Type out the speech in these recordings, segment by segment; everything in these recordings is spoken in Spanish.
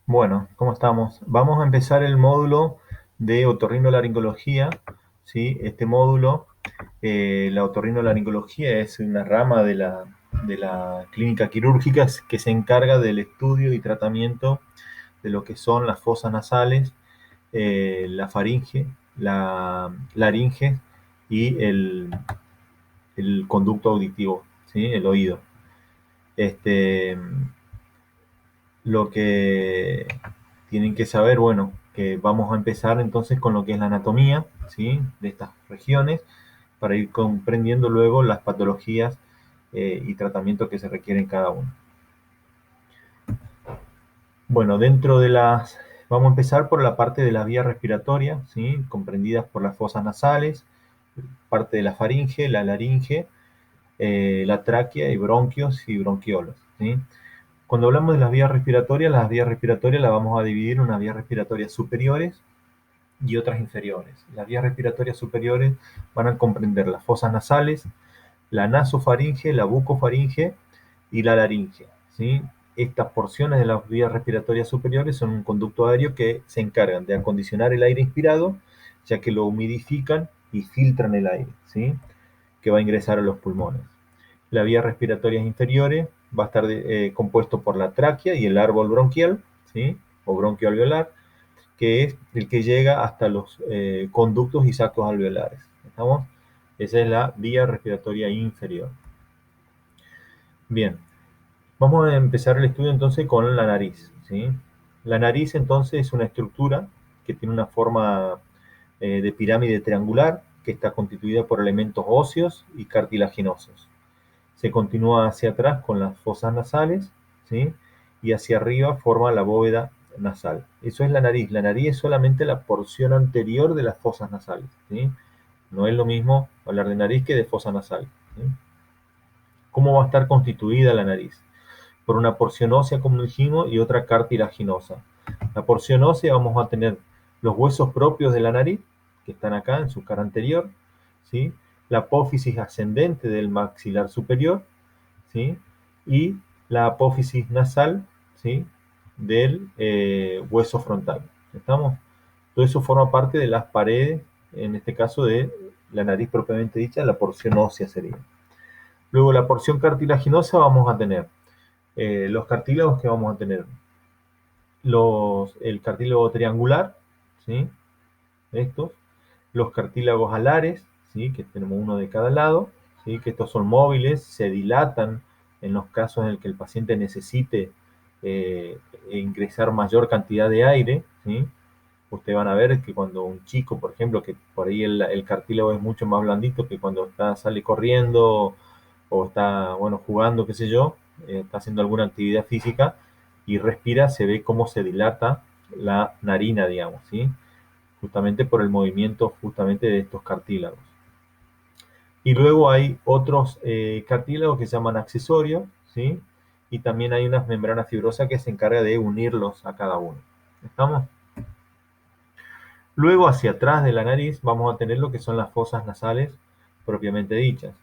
Bueno, ¿cómo estamos? Vamos a empezar el módulo de otorrinolaringología, ¿sí? Este módulo, la otorrinolaringología es una rama de la clínica quirúrgica que se encarga del estudio y tratamiento de lo que son las fosas nasales, la faringe, la laringe y el conducto auditivo, ¿sí? El oído. Este, lo que tienen que saber, bueno, que vamos a empezar entonces con lo que es la anatomía, ¿sí? De estas regiones, para ir comprendiendo luego las patologías y tratamientos que se requieren cada uno. Bueno, vamos a empezar por la parte de la vía respiratoria, ¿sí? Comprendidas por las fosas nasales, parte de la faringe, la laringe, la tráquea y bronquios y bronquiolos, ¿sí? Cuando hablamos de las vías respiratorias las vamos a dividir en unas vías respiratorias superiores y otras inferiores. Las vías respiratorias superiores van a comprender las fosas nasales, la nasofaringe, la bucofaringe y la laringe, ¿sí? Estas porciones de las vías respiratorias superiores son un conducto aéreo que se encargan de acondicionar el aire inspirado, ya que lo humidifican y filtran el aire, ¿sí? Que va a ingresar a los pulmones. La vía respiratoria inferior va a estar compuesto por la tráquea y el árbol bronquial, ¿sí? O bronquio alveolar, que es el que llega hasta los conductos y sacos alveolares. ¿Estamos? Esa es la vía respiratoria inferior. Bien, vamos a empezar el estudio entonces con la nariz, ¿sí? La nariz entonces es una estructura que tiene una forma de pirámide triangular que está constituida por elementos óseos y cartilaginosos. Se continúa hacia atrás con las fosas nasales, ¿sí? Y hacia arriba forma la bóveda nasal. Eso es la nariz. La nariz es solamente la porción anterior de las fosas nasales, ¿sí? No es lo mismo hablar de nariz que de fosa nasal, ¿sí? ¿Cómo va a estar constituida la nariz? Por una porción ósea, como dijimos, y otra cartilaginosa. La porción ósea vamos a tener los huesos propios de la nariz, que están acá en su cara anterior, ¿sí? La apófisis ascendente del maxilar superior, ¿sí? Y la apófisis nasal, ¿sí? Del hueso frontal. ¿Estamos? Todo eso forma parte de las paredes, en este caso de la nariz propiamente dicha, la porción ósea sería. Luego la porción cartilaginosa vamos a tener los cartílagos que vamos a tener. El cartílago triangular, ¿sí? Estos. Los cartílagos alares, ¿sí? Que tenemos uno de cada lado, ¿sí? Que estos son móviles, se dilatan en los casos en el que el paciente necesite ingresar mayor cantidad de aire, ¿sí? Ustedes van a ver que cuando un chico, por ejemplo, que por ahí el cartílago es mucho más blandito que cuando sale corriendo o está, bueno, jugando, qué sé yo, está haciendo alguna actividad física y respira, se ve cómo se dilata la narina, digamos, ¿sí? Justamente por el movimiento justamente de estos cartílagos. Y luego hay otros cartílagos que se llaman accesorios, ¿sí? Y también hay unas membranas fibrosas que se encargan de unirlos a cada uno. ¿Estamos? Luego hacia atrás de la nariz vamos a tener lo que son las fosas nasales propiamente dichas.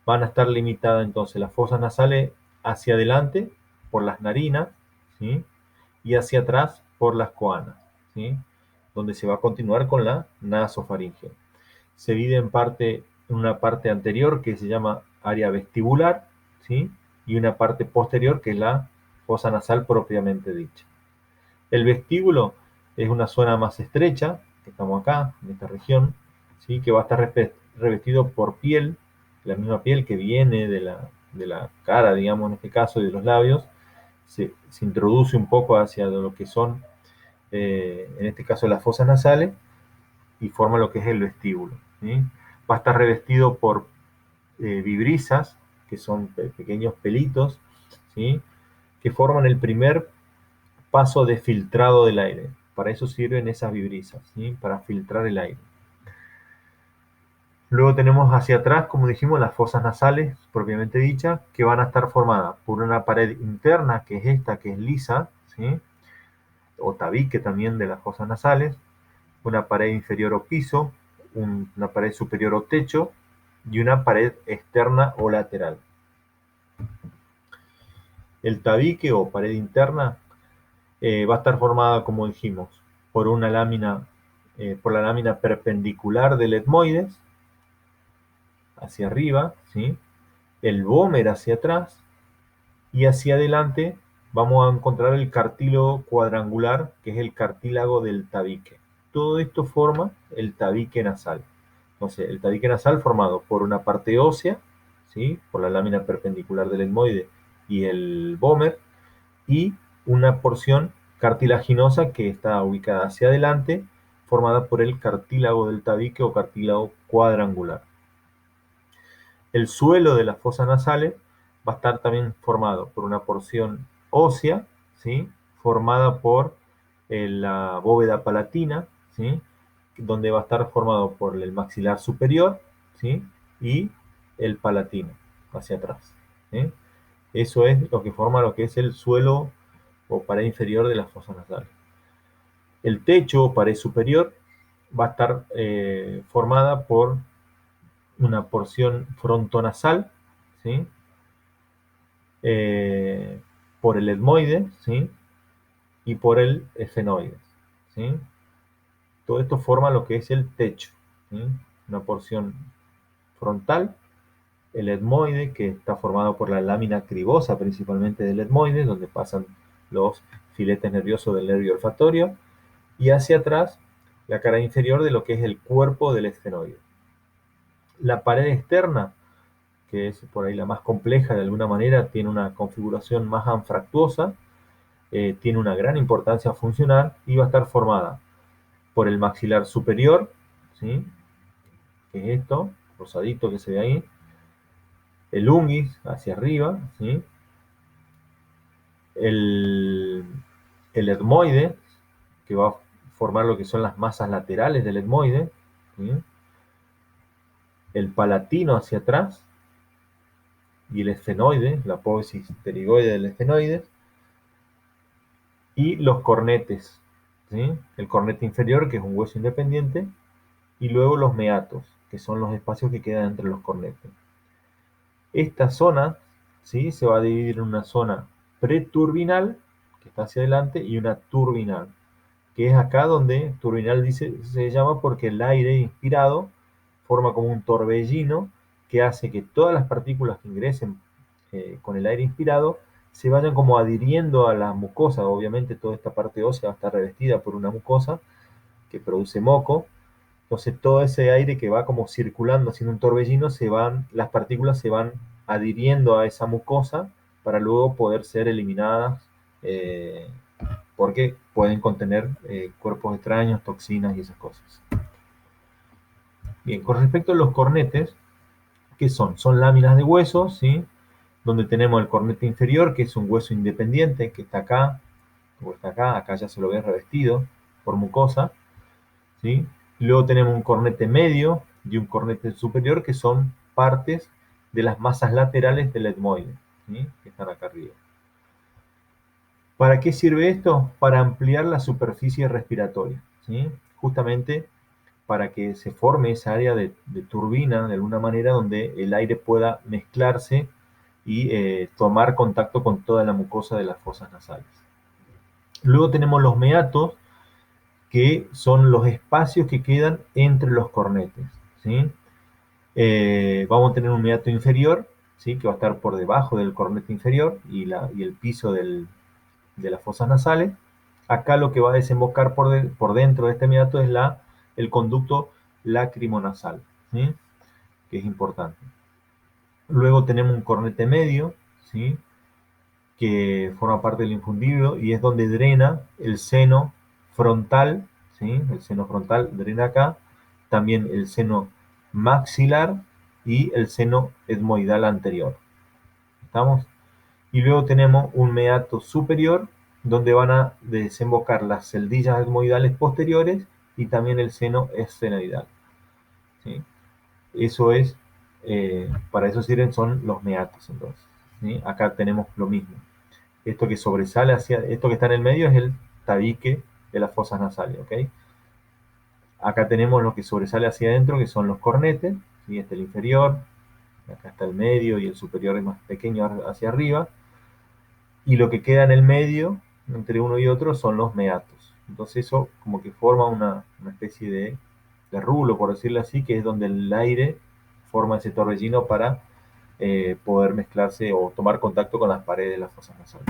Van a estar limitadas entonces las fosas nasales hacia adelante por las narinas, ¿sí? Y hacia atrás por las coanas, ¿sí? Donde se va a continuar con la nasofaringe. Se divide en una parte anterior que se llama área vestibular, ¿sí? Y una parte posterior que es la fosa nasal propiamente dicha. El vestíbulo es una zona más estrecha, que estamos acá, en esta región, ¿sí? Que va a estar revestido por piel, la misma piel que viene de la cara, digamos, en este caso, y de los labios, se introduce un poco hacia lo que son, en este caso, las fosas nasales, y forma lo que es el vestíbulo, ¿sí? Va a estar revestido por vibrisas, que son pequeños pelitos, ¿sí? Que forman el primer paso de filtrado del aire. Para eso sirven esas vibrisas, ¿sí? Para filtrar el aire. Luego tenemos hacia atrás, como dijimos, las fosas nasales, propiamente dichas, que van a estar formadas por una pared interna, que es esta, que es lisa, ¿sí? O tabique también de las fosas nasales, una pared inferior o piso, una pared superior o techo, y una pared externa o lateral. El tabique o pared interna Va a estar formada, como dijimos, por una lámina, por la lámina perpendicular del etmoides, hacia arriba, ¿sí? El vómer hacia atrás, y hacia adelante vamos a encontrar el cartílago cuadrangular, que es el cartílago del tabique. Todo esto forma el tabique nasal. Entonces, el tabique nasal formado por una parte ósea, ¿sí? Por la lámina perpendicular del etmoide y el vómer, y una porción cartilaginosa que está ubicada hacia adelante, formada por el cartílago del tabique o cartílago cuadrangular. El suelo de las fosas nasales va a estar también formado por una porción ósea, ¿sí? Formada por la bóveda palatina, ¿sí? Donde va a estar formado por el maxilar superior, ¿sí? Y el palatino hacia atrás, ¿sí? Eso es lo que forma lo que es el suelo o pared inferior de las fosas nasales. El techo o pared superior va a estar formada por una porción frontonasal, ¿sí? Eh, por el etmoide, ¿sí? Y por el esfenoides, ¿sí? Todo esto forma lo que es el techo, ¿sí? Una porción frontal, el etmoide, que está formado por la lámina cribosa principalmente del etmoide, donde pasan los filetes nerviosos del nervio olfatorio, y hacia atrás la cara inferior de lo que es el cuerpo del esfenoide. La pared externa, que es por ahí la más compleja de alguna manera, tiene una configuración más anfractuosa, tiene una gran importancia funcional y va a estar formada por el maxilar superior, ¿sí? Que es esto, rosadito que se ve ahí, el unguis hacia arriba, ¿sí? el, el etmoide, que va a formar lo que son las masas laterales del etmoide, ¿sí? El palatino hacia atrás, y el esfenoide, la apófisis pterigoide del esfenoide, y los cornetes, ¿sí? El cornete inferior, que es un hueso independiente, y luego los meatos, que son los espacios que quedan entre los cornetes. Esta zona, ¿sí? Se va a dividir en una zona preturbinal, que está hacia adelante, y una turbinal, que es acá donde turbinal se llama porque el aire inspirado forma como un torbellino que hace que todas las partículas que ingresen con el aire inspirado se vayan como adhiriendo a la mucosa. Obviamente toda esta parte ósea va a estar revestida por una mucosa que produce moco. Entonces todo ese aire que va como circulando haciendo un torbellino, las partículas se van adhiriendo a esa mucosa para luego poder ser eliminadas, porque pueden contener cuerpos extraños, toxinas y esas cosas. Bien, con respecto a los cornetes, ¿qué son? Son láminas de hueso, ¿sí? Donde tenemos el cornete inferior, que es un hueso independiente, que está acá, o está acá, acá ya se lo ve revestido por mucosa, ¿sí? Y luego tenemos un cornete medio y un cornete superior, que son partes de las masas laterales del etmoide, ¿sí? Que están acá arriba. ¿Para qué sirve esto? Para ampliar la superficie respiratoria, ¿sí? Justamente para que se forme esa área de turbina de alguna manera donde el aire pueda mezclarse y tomar contacto con toda la mucosa de las fosas nasales. Luego tenemos los meatos, que son los espacios que quedan entre los cornetes, ¿sí? Vamos a tener un meato inferior, ¿sí? Que va a estar por debajo del cornete inferior y el piso de las fosas nasales. Acá lo que va a desembocar por dentro de este meato es el conducto lacrimonasal, ¿sí? Que es importante. Luego tenemos un cornete medio, ¿sí? Que forma parte del infundible y es donde drena el seno frontal, ¿sí? El seno frontal drena acá, también el seno maxilar y el seno etmoidal anterior. ¿Estamos? Y luego tenemos un meato superior, donde van a desembocar las celdillas etmoidales posteriores y también el seno esfenoidal, ¿sí? Eso es, para eso sirven son los meatos, entonces, ¿sí? Acá tenemos lo mismo. Esto que sobresale esto que está en el medio es el tabique de las fosas nasales, ¿ok? Acá tenemos lo que sobresale hacia adentro, que son los cornetes, ¿sí? Este es el inferior, acá está el medio y el superior es más pequeño hacia arriba, y lo que queda en el medio entre uno y otro son los meatos. Entonces eso como que forma una especie de rulo, por decirlo así, que es donde el aire forma ese torbellino para poder mezclarse o tomar contacto con las paredes de las fosas nasales.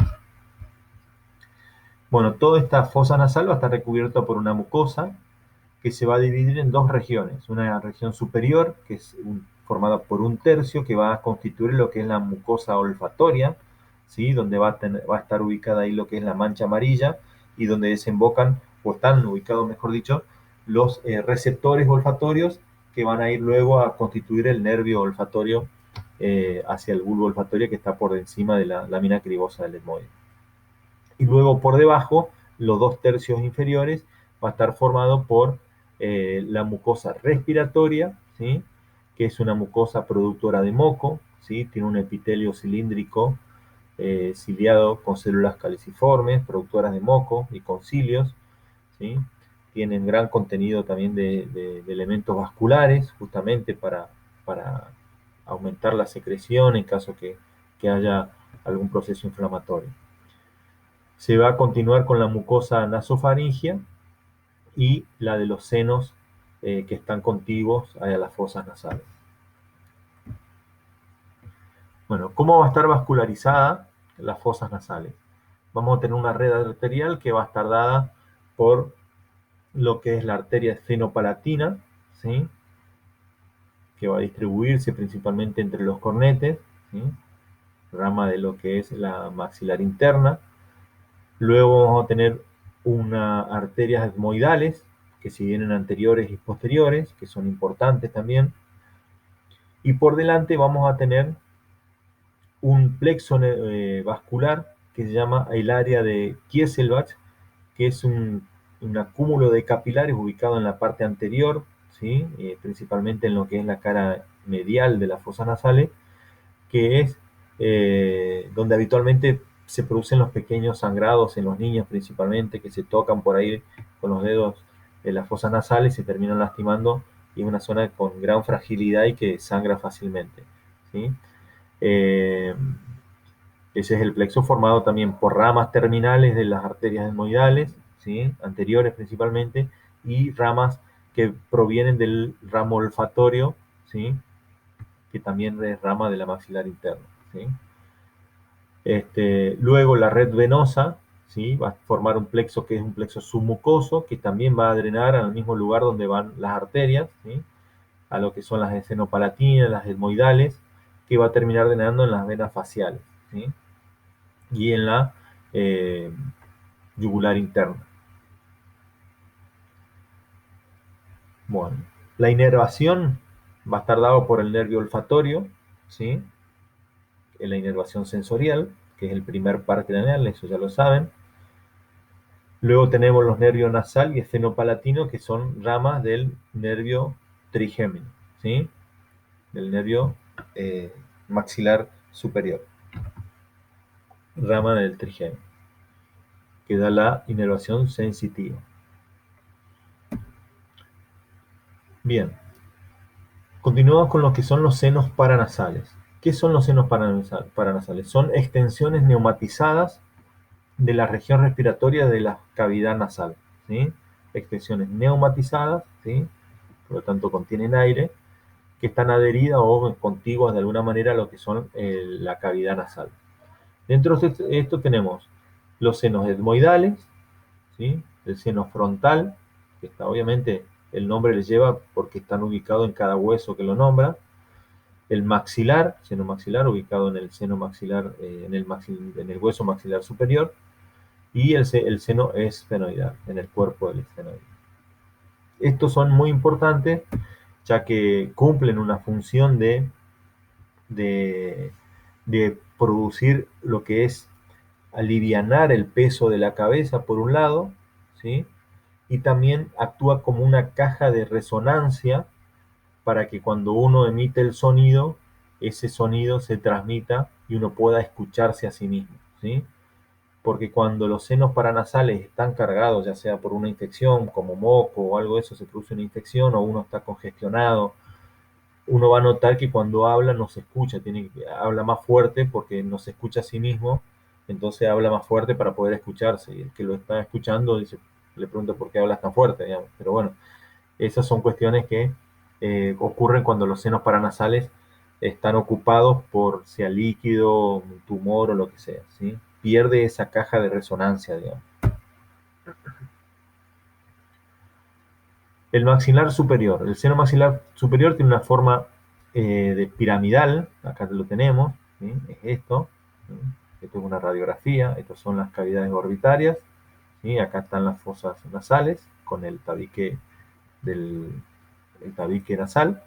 Bueno, toda esta fosa nasal va a estar recubierta por una mucosa que se va a dividir en dos regiones. Una región superior, que es formada por un tercio, que va a constituir lo que es la mucosa olfatoria, ¿sí? Donde va a estar ubicada ahí lo que es la mancha amarilla y donde desembocan, o están ubicados, mejor dicho, los receptores olfatorios que van a ir luego a constituir el nervio olfatorio hacia el bulbo olfatorio que está por encima de la lámina cribosa del etmoide. Y luego por debajo, los dos tercios inferiores va a estar formado por la mucosa respiratoria, ¿sí? Que es una mucosa productora de moco, ¿sí? Tiene un epitelio cilíndrico ciliado con células caliciformes, productoras de moco y con cilios, ¿sí? Tienen gran contenido también de elementos vasculares, justamente para aumentar la secreción en caso que haya algún proceso inflamatorio. Se va a continuar con la mucosa nasofaringia y la de los senos que están contiguos a las fosas nasales. Bueno, ¿cómo va a estar vascularizada las fosas nasales? Vamos a tener una red arterial que va a estar dada por lo que es la arteria esfenopalatina, ¿sí? Que va a distribuirse principalmente entre los cornetes, ¿sí? Rama de lo que es la maxilar interna. Luego vamos a tener unas arterias etmoidales, que si vienen anteriores y posteriores, que son importantes también. Y por delante vamos a tener un plexo vascular que se llama el área de Kieselbach, que es un acúmulo de capilares ubicado en la parte anterior, ¿sí? Principalmente en lo que es la cara medial de las fosas nasales, que es donde habitualmente se producen los pequeños sangrados en los niños principalmente, que se tocan por ahí con los dedos de las fosas nasales y se terminan lastimando, y es una zona con gran fragilidad y que sangra fácilmente, ¿sí? Eh, Ese es el plexo formado también por ramas terminales de las arterias etmoidales, ¿sí? Anteriores principalmente, y ramas que provienen del ramo olfatorio, ¿sí? Que también es rama de la maxilar interna, ¿sí? Luego la red venosa, ¿sí? Va a formar un plexo que es un plexo submucoso, que también va a drenar al mismo lugar donde van las arterias, ¿sí? A lo que son las esfenopalatinas, las etmoidales, que va a terminar drenando en las venas faciales, ¿sí? Y en la eh, yugular interna. Bueno, la inervación va a estar dado por el nervio olfatorio, ¿sí? La inervación sensorial, que es el primer par craneal, eso ya lo saben. Luego tenemos los nervios nasal y esfenopalatino, que son ramas del nervio trigémino, ¿sí? Del nervio maxilar superior, rama del trigémino, que da la inervación sensitiva. Bien, continuamos con lo que son los senos paranasales. ¿Qué son los senos paranasales? Son extensiones neumatizadas de la región respiratoria de la cavidad nasal, ¿sí? Extensiones neumatizadas, ¿sí? Por lo tanto contienen aire, que están adheridas o contiguas de alguna manera a lo que son la cavidad nasal. Dentro de esto tenemos los senos etmoidales, ¿sí? El seno frontal, que está obviamente el nombre les lleva porque están ubicados en cada hueso que lo nombra. El maxilar, seno maxilar, ubicado en el seno maxilar, en el hueso maxilar superior. Y el seno esfenoidal, en el cuerpo del esfenoide. Estos son muy importantes ya que cumplen una función de, de producir lo que es alivianar el peso de la cabeza por un lado, ¿sí? Y también actúa como una caja de resonancia para que cuando uno emite el sonido, ese sonido se transmita y uno pueda escucharse a sí mismo, ¿sí? Porque cuando los senos paranasales están cargados, ya sea por una infección como moco o algo de eso, se produce una infección o uno está congestionado, uno va a notar que cuando habla no se escucha, habla más fuerte porque no se escucha a sí mismo entonces habla más fuerte para poder escucharse. Y el que lo está escuchando dice, le pregunta por qué hablas tan fuerte, digamos. Pero bueno, esas son cuestiones que ocurren cuando los senos paranasales están ocupados por sea líquido, un tumor o lo que sea, ¿sí? Pierde esa caja de resonancia, digamos. El maxilar superior. El seno maxilar superior tiene una forma de piramidal, acá lo tenemos, ¿sí? Es esto, ¿sí? Esto es una radiografía, estas son las cavidades orbitarias, ¿sí? Acá están las fosas nasales con el tabique, el tabique nasal,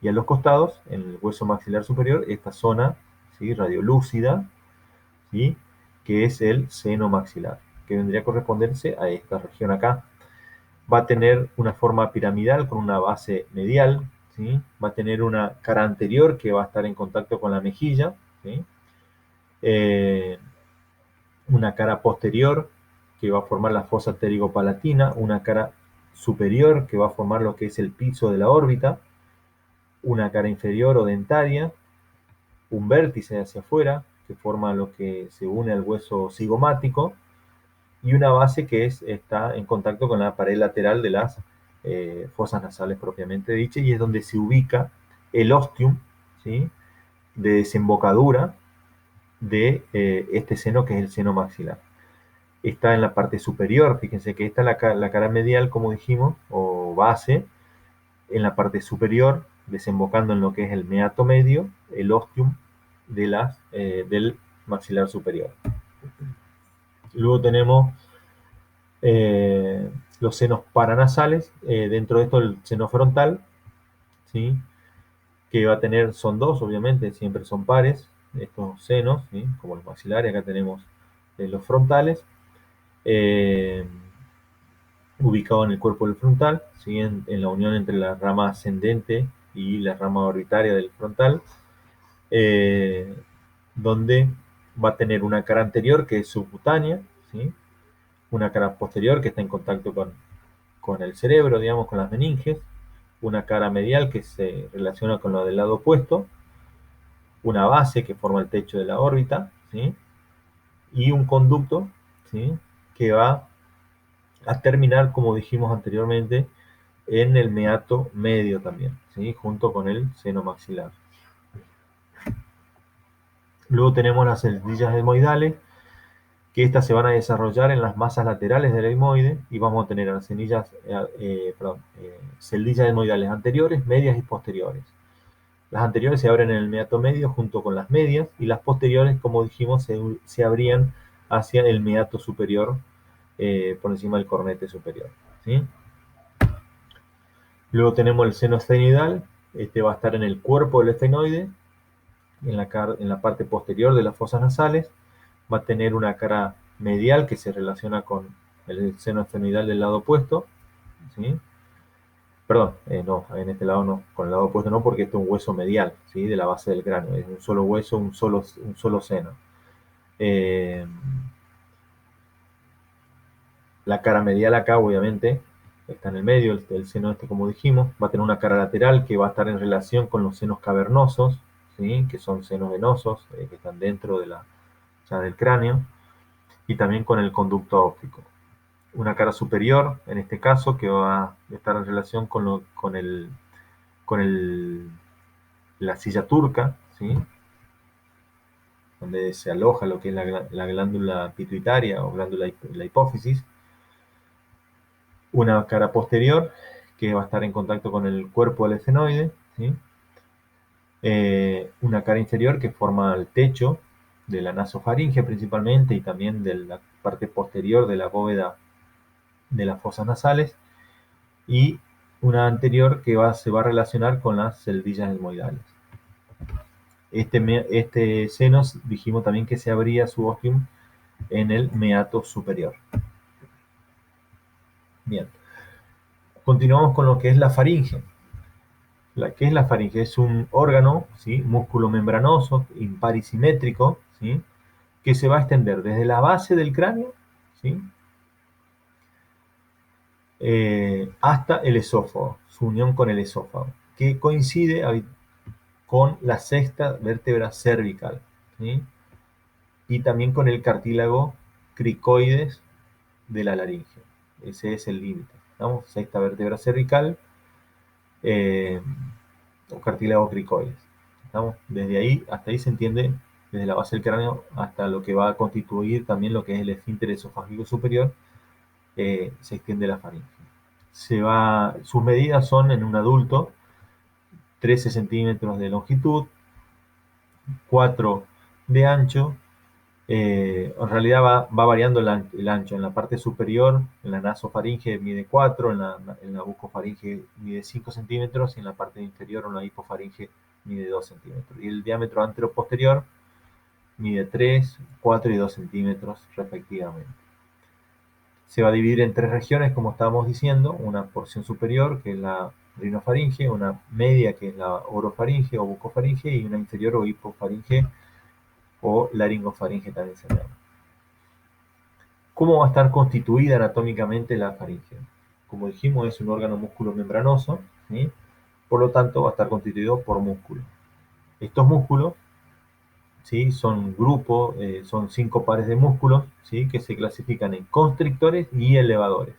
y a los costados, en el hueso maxilar superior, esta zona, ¿sí? Radiolúcida, ¿sí? Que es el seno maxilar, que vendría a corresponderse a esta región acá. Va a tener una forma piramidal con una base medial, ¿sí? Va a tener una cara anterior que va a estar en contacto con la mejilla, ¿sí? Eh, una cara posterior que va a formar la fosa pterigopalatina, una cara superior que va a formar lo que es el piso de la órbita, una cara inferior o dentaria, un vértice hacia afuera que forma lo que se une al hueso cigomático, y una base que está en contacto con la pared lateral de las fosas nasales propiamente dichas, y es donde se ubica el ostium, ¿sí? De desembocadura de este seno, que es el seno maxilar. Está en la parte superior, fíjense que esta es la cara medial, como dijimos, o base, en la parte superior, desembocando en lo que es el meato medio, el ostium del maxilar superior. Luego tenemos los senos paranasales, dentro de esto el seno frontal, ¿sí? Que va a tener, son dos, obviamente, siempre son pares, estos senos, ¿sí? Como los maxilares, acá tenemos los frontales, eh, ubicado en el cuerpo del frontal, ¿sí? En la unión entre la rama ascendente y la rama orbitaria del frontal, eh, donde va a tener una cara anterior que es subcutánea, ¿sí? Una cara posterior que está en contacto con el cerebro, digamos, con las meninges, una cara medial que se relaciona con lo del lado opuesto, una base que forma el techo de la órbita, ¿sí? Y un conducto, ¿sí? Que va a terminar, como dijimos anteriormente, en el meato medio también, ¿sí? Junto con el seno maxilar. Luego tenemos las celdillas etmoidales, que estas se van a desarrollar en las masas laterales del etmoide, y vamos a tener las celdillas etmoidales anteriores, medias y posteriores. Las anteriores se abren en el meato medio junto con las medias, y las posteriores, como dijimos, se abrían hacia el meato superior, por encima del cornete superior, ¿sí? Luego tenemos el seno esfenoidal. Este va a estar en el cuerpo del esfenoide, en la parte posterior de las fosas nasales. Va a tener una cara medial que se relaciona con el seno esfenoidal del lado opuesto, ¿sí? Perdón, no, en este lado no, con el lado opuesto no, porque esto es un hueso medial, ¿sí? De la base del cráneo, es un solo hueso, un solo seno. Eh, la cara medial acá, obviamente, está en el medio, el seno este, como dijimos, va a tener una cara lateral que va a estar en relación con los senos cavernosos, ¿sí? Que son senos venosos, que están dentro ya del cráneo, y también con el conducto óptico. Una cara superior, en este caso, que va a estar en relación con la silla turca, ¿sí? Donde se aloja lo que es la glándula pituitaria o glándula la hipófisis. Una cara posterior que va a estar en contacto con el cuerpo del esfenoide, ¿sí? Una cara inferior que forma el techo de la nasofaringe principalmente, y también de la parte posterior de la bóveda de las fosas nasales, y una anterior que se va a relacionar con las celdillas etmoidales. Este seno dijimos también que se abría su ostium en el meato superior. Bien, continuamos con lo que es la faringe. ¿Qué es la faringe? Es un órgano, ¿sí? Músculo membranoso, impar y simétrico, ¿sí? Que se va a extender desde la base del cráneo, ¿sí? Hasta el esófago, su unión con el esófago, que coincide con la sexta vértebra cervical, ¿sí? y también con el cartílago cricoides de la laringe. Ese es el límite. ¿Estamos? Sexta vértebra cervical o cartílago cricoides. ¿Estamos? Desde ahí, hasta ahí se entiende, desde la base del cráneo hasta lo que va a constituir también lo que es el esfínter esofágico superior, se extiende la faringe. Sus medidas son en un adulto 13 centímetros de longitud, 4 de ancho. En realidad va variando el ancho. En la parte superior, en la nasofaringe mide 4, en la bucofaringe mide 5 centímetros y en la parte inferior, en la hipofaringe, mide 2 centímetros. Y el diámetro anteroposterior mide 3, 4 y 2 centímetros respectivamente. Se va a dividir en 3 regiones, como estábamos diciendo: una porción superior, que es la rinofaringe; una media, que es la orofaringe o bucofaringe; y una inferior o hipofaringe o laringofaringe también se llama. ¿Cómo va a estar constituida anatómicamente la faringe? Como dijimos, es un órgano músculo-membranoso, ¿sí? Por lo tanto va a estar constituido por músculos. Estos músculos, ¿sí?, son grupos, son 5 pares de músculos, ¿sí?, que se clasifican en constrictores y elevadores.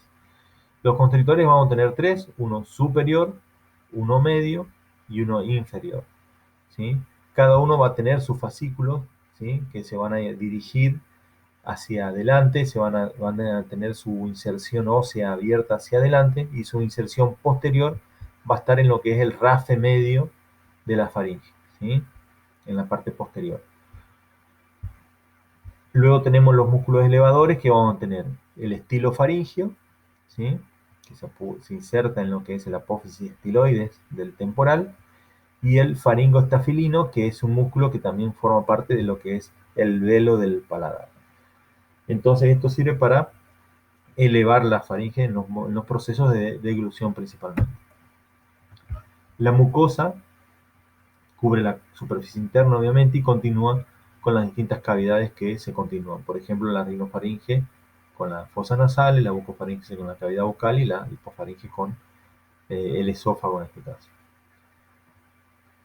Los constrictores vamos a tener 3, uno superior, uno medio y uno inferior, ¿sí? Cada uno va a tener sus fascículos, ¿sí?, que se van a dirigir hacia adelante, van a tener su inserción ósea abierta hacia adelante, y su inserción posterior va a estar en lo que es el rafe medio de la faringe, ¿sí?, en la parte posterior. Luego tenemos los músculos elevadores, que vamos a tener el estilofaringio, ¿sí?, que se inserta en lo que es el apófisis estiloides del temporal, y el faringoestafilino, que es un músculo que también forma parte de lo que es el velo del paladar. Entonces esto sirve para elevar la faringe en los procesos de deglución principalmente. La mucosa cubre la superficie interna, obviamente, y continúa con las distintas cavidades que se continúan. Por ejemplo, la rinofaringe con la fosa nasal, la bucofaringe con la cavidad bucal y la hipofaringe con el esófago en este caso.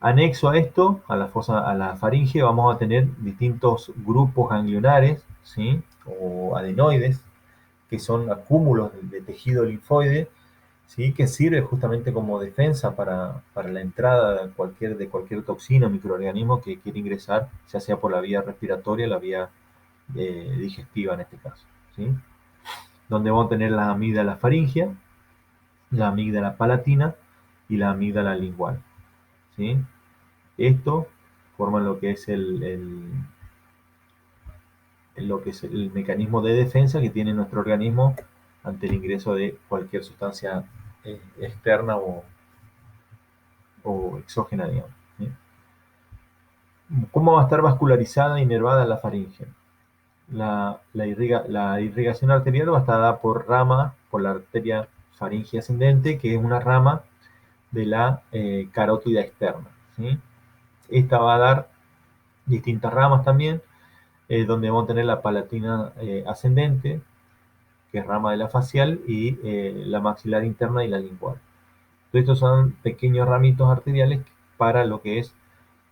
Anexo a esto, a la faringe, vamos a tener distintos grupos ganglionares, ¿sí?, o adenoides, que son acúmulos de tejido linfoide, ¿sí?, que sirve justamente como defensa para la entrada de cualquier toxina o microorganismo que quiere ingresar, ya sea por la vía respiratoria o la vía digestiva en este caso, ¿sí?, donde vamos a tener la amígdala faringea, la amígdala palatina y la amígdala lingual, ¿sí? Esto forma lo que es lo que es el mecanismo de defensa que tiene nuestro organismo ante el ingreso de cualquier sustancia externa o exógena, digamos, ¿sí? ¿Cómo va a estar vascularizada e inervada la faringe? La irrigación arterial va a estar dada por la arteria faringe ascendente, que es una rama de la carótida externa, ¿sí? Esta va a dar distintas ramas también, donde vamos a tener la palatina ascendente, que es rama de la facial, y la maxilar interna y la lingual. Entonces, estos son pequeños ramitos arteriales para lo que es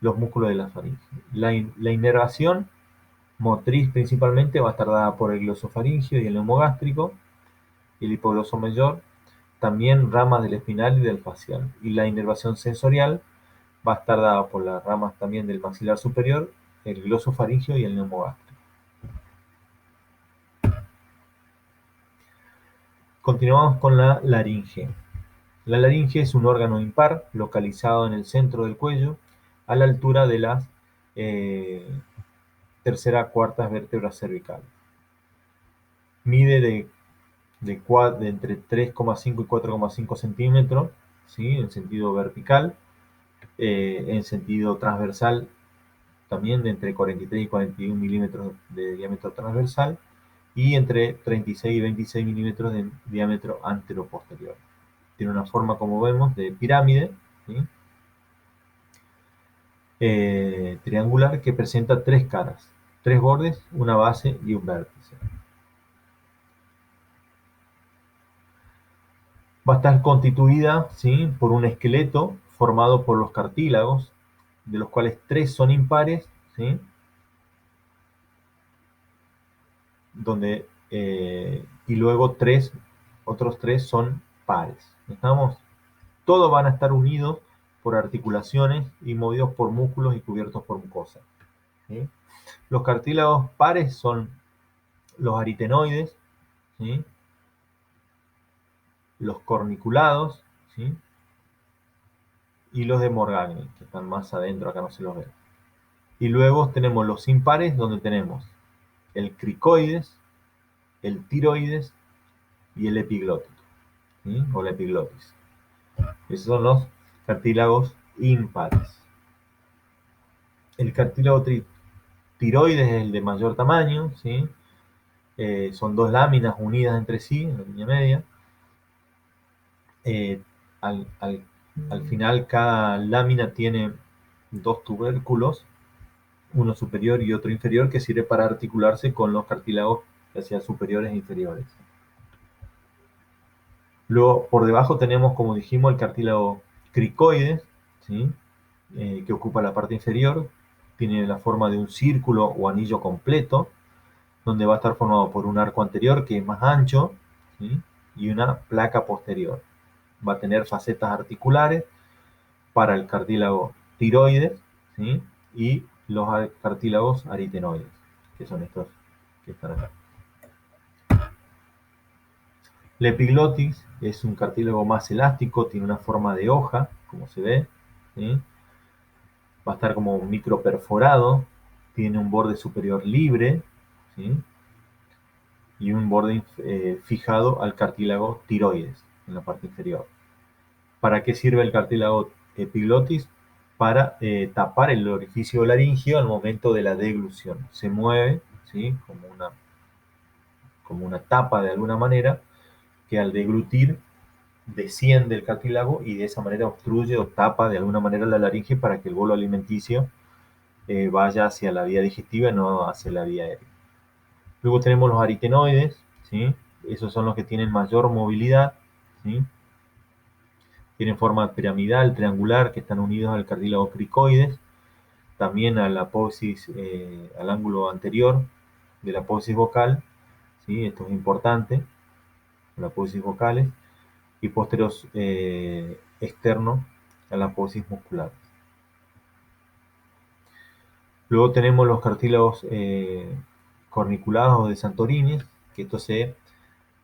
los músculos de la faringe. La inervación motriz principalmente va a estar dada por el glosofaringio y el neumogástrico y el hipogloso mayor, también ramas del espinal y del facial. Y la inervación sensorial va a estar dada por las ramas también del maxilar superior, el glosofaringio y el neumogástrico. Continuamos con la laringe. La laringe es un órgano impar localizado en el centro del cuello, a la altura de las tercera a cuarta vértebras cervicales. Mide de entre 3,5 y 4,5 centímetros, ¿sí?, en sentido vertical, en sentido transversal también de entre 43 y 41 milímetros de diámetro transversal, y entre 36 y 26 milímetros de diámetro anteroposterior. Tiene una forma, como vemos, de pirámide, ¿sí?, triangular, que presenta 3 caras, 3 bordes, una base y un vértice. Va a estar constituida, ¿sí?, por un esqueleto formado por los cartílagos, de los cuales 3 son impares, ¿sí?, donde, y luego otros tres son pares. ¿Estamos? Todos van a estar unidos por articulaciones y movidos por músculos y cubiertos por mucosa. ¿Sí? Los cartílagos pares son los aritenoides, ¿sí? Los corniculados, ¿sí? Y los de Morgagni, que están más adentro, acá no se los ve. Y luego tenemos los impares, donde tenemos el cricoides, el tiroides y el epiglótico, ¿sí? O la epiglotis. Esos son los cartílagos impares. El cartílago tiroides es el de mayor tamaño, ¿sí? Son dos láminas unidas entre sí, en la línea media. Eh, al, al, al final cada lámina tiene dos tubérculos, uno superior y otro inferior, que sirve para articularse con los cartílagos, ya sea superiores e inferiores. Luego, por debajo tenemos, como dijimos, el cartílago cricoides, ¿sí? Que ocupa la parte inferior, tiene la forma de un círculo o anillo completo, donde va a estar formado por un arco anterior que es más ancho, ¿sí? Y una placa posterior. Va a tener facetas articulares para el cartílago tiroides, ¿sí? Y los cartílagos aritenoides, que son estos que están acá. La epiglotis es un cartílago más elástico, tiene una forma de hoja, como se ve, ¿sí? Va a estar como micro perforado, tiene un borde superior libre, ¿sí? Y un borde fijado al cartílago tiroides en la parte inferior. ¿Para qué sirve el cartílago epiglotis? Para tapar el orificio laringio al momento de la deglución. Se mueve, ¿sí? Como una tapa de alguna manera, que al deglutir desciende el cartílago y de esa manera obstruye o tapa de alguna manera la laringe para que el bolo alimenticio vaya hacia la vía digestiva y no hacia la vía aérea. Luego tenemos los aritenoides, ¿sí? Esos son los que tienen mayor movilidad, ¿sí? Tienen forma piramidal, triangular, que están unidos al cartílago cricoides, también a la apófisis, al ángulo anterior de la apófisis vocal, ¿sí? Esto es importante, la apófisis vocales, y posteros externo a la apófisis muscular. Luego tenemos los cartílagos corniculados o de Santorini, que estos se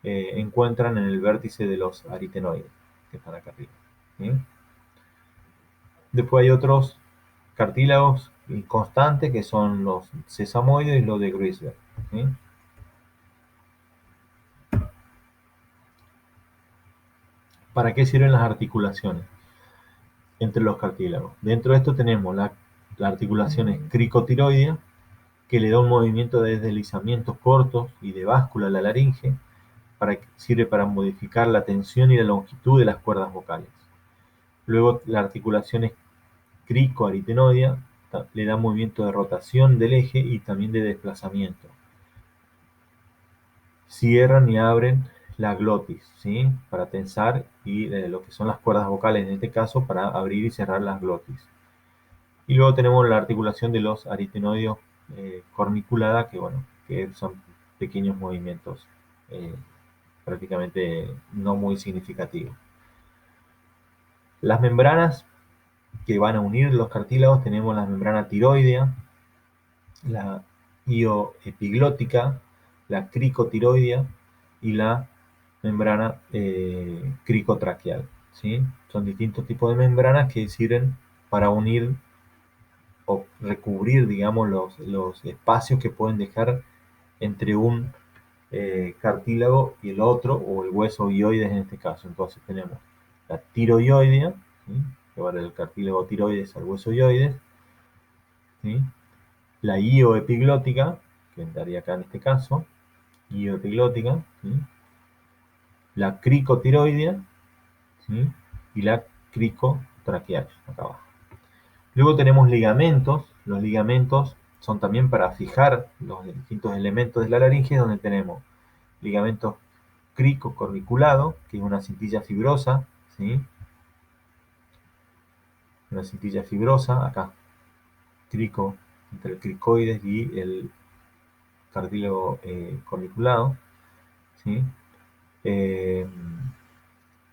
encuentran en el vértice de los aritenoides, que están acá arriba, ¿sí? Después hay otros cartílagos constantes, que son los sesamoides y los de Griesberg, ¿sí? ¿Para qué sirven las articulaciones entre los cartílagos? Dentro de esto tenemos la articulación cricotiroidea, que le da un movimiento de deslizamientos cortos y de báscula a la laringe, sirve para modificar la tensión y la longitud de las cuerdas vocales. Luego la articulación cricoaritenoidea le da movimiento de rotación del eje y también de desplazamiento. Cierran y abren la glotis, ¿sí? Para tensar, y lo que son las cuerdas vocales en este caso para abrir y cerrar las glotis. Y luego tenemos la articulación de los aritenoides corniculada, que son pequeños movimientos prácticamente no muy significativos. Las membranas que van a unir los cartílagos, tenemos la membrana tiroidea, la ioepiglótica, la cricotiroidea y la membrana cricotraqueal, ¿sí? Son distintos tipos de membranas que sirven para unir o recubrir, digamos, los espacios que pueden dejar entre un cartílago y el otro, o el hueso ioides en este caso. Entonces tenemos la tiroidea, ¿sí? Que va del cartílago tiroides al hueso ioides, ¿sí? La ioepiglótica, que entraría acá en este caso, ioepiglótica, ¿sí? La cricotiroidea, ¿sí? Y la cricotraqueal, acá abajo. Luego tenemos ligamentos. Los ligamentos son también para fijar los distintos elementos de la laringe, donde tenemos ligamentos cricocorniculado, que es una cintilla fibrosa, ¿sí? Una cintilla fibrosa, acá, crico, entre el cricoides y el cartílago corniculado, ¿sí? Eh,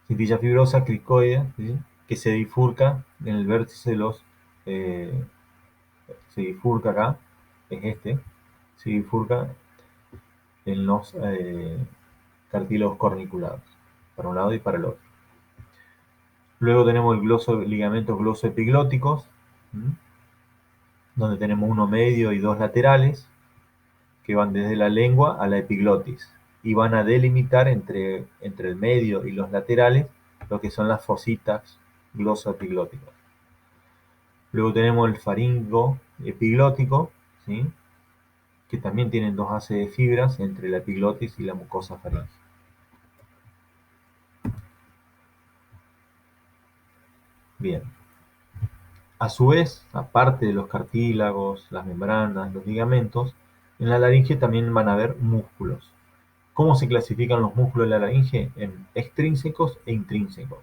cintilla fibrosa, cricoide, ¿sí? Que se bifurca en el vértice de los, eh, se bifurca acá, es este, se bifurca en los cartílagos corniculados, para un lado y para el otro. Luego tenemos el ligamentos glosoepiglóticos, ¿sí? Donde tenemos uno medio y dos laterales, que van desde la lengua a la epiglotis y van a delimitar entre el medio y los laterales lo que son las fositas glosoepiglóticas. Luego tenemos el faringo epiglótico, ¿sí? Que también tienen dos haces de fibras entre la epiglotis y la mucosa faríngea. Bien. A su vez, aparte de los cartílagos, las membranas, los ligamentos, en la laringe también van a haber músculos. ¿Cómo se clasifican los músculos de la laringe? En extrínsecos e intrínsecos.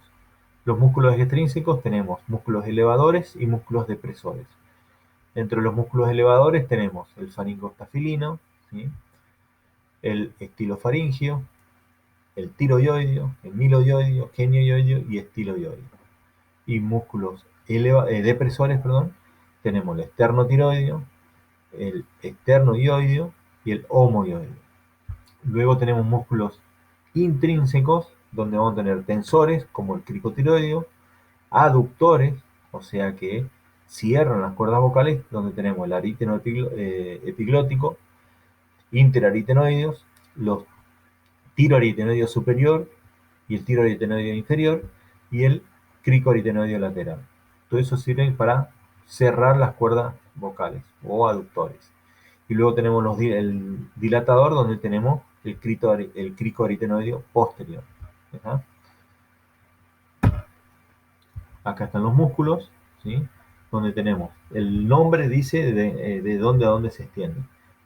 Los músculos extrínsecos tenemos músculos elevadores y músculos depresores. Entre los músculos elevadores tenemos el faringostafilino, ¿sí? El estilofaringio, el tiroideo, el miloioideo, genioioideo y estiloioideo. Y músculos depresores, perdón, tenemos el esternotiroideo, el esternoioideo y el homoioideo. Luego tenemos músculos intrínsecos, donde vamos a tener tensores, como el cricotiroideo, aductores, o sea que cierran las cuerdas vocales, donde tenemos el aríteno epiglótico, interaritenoideos, los tiroaritenoideo superior y el tiroaritenoideo inferior, y el cricoaritenoideo lateral. Todo eso sirve para cerrar las cuerdas vocales o aductores. Y luego tenemos el dilatador, donde tenemos el cricoaritenoideo posterior. ¿Está? Acá están los músculos, ¿sí? Donde tenemos, el nombre dice de dónde a dónde se extiende.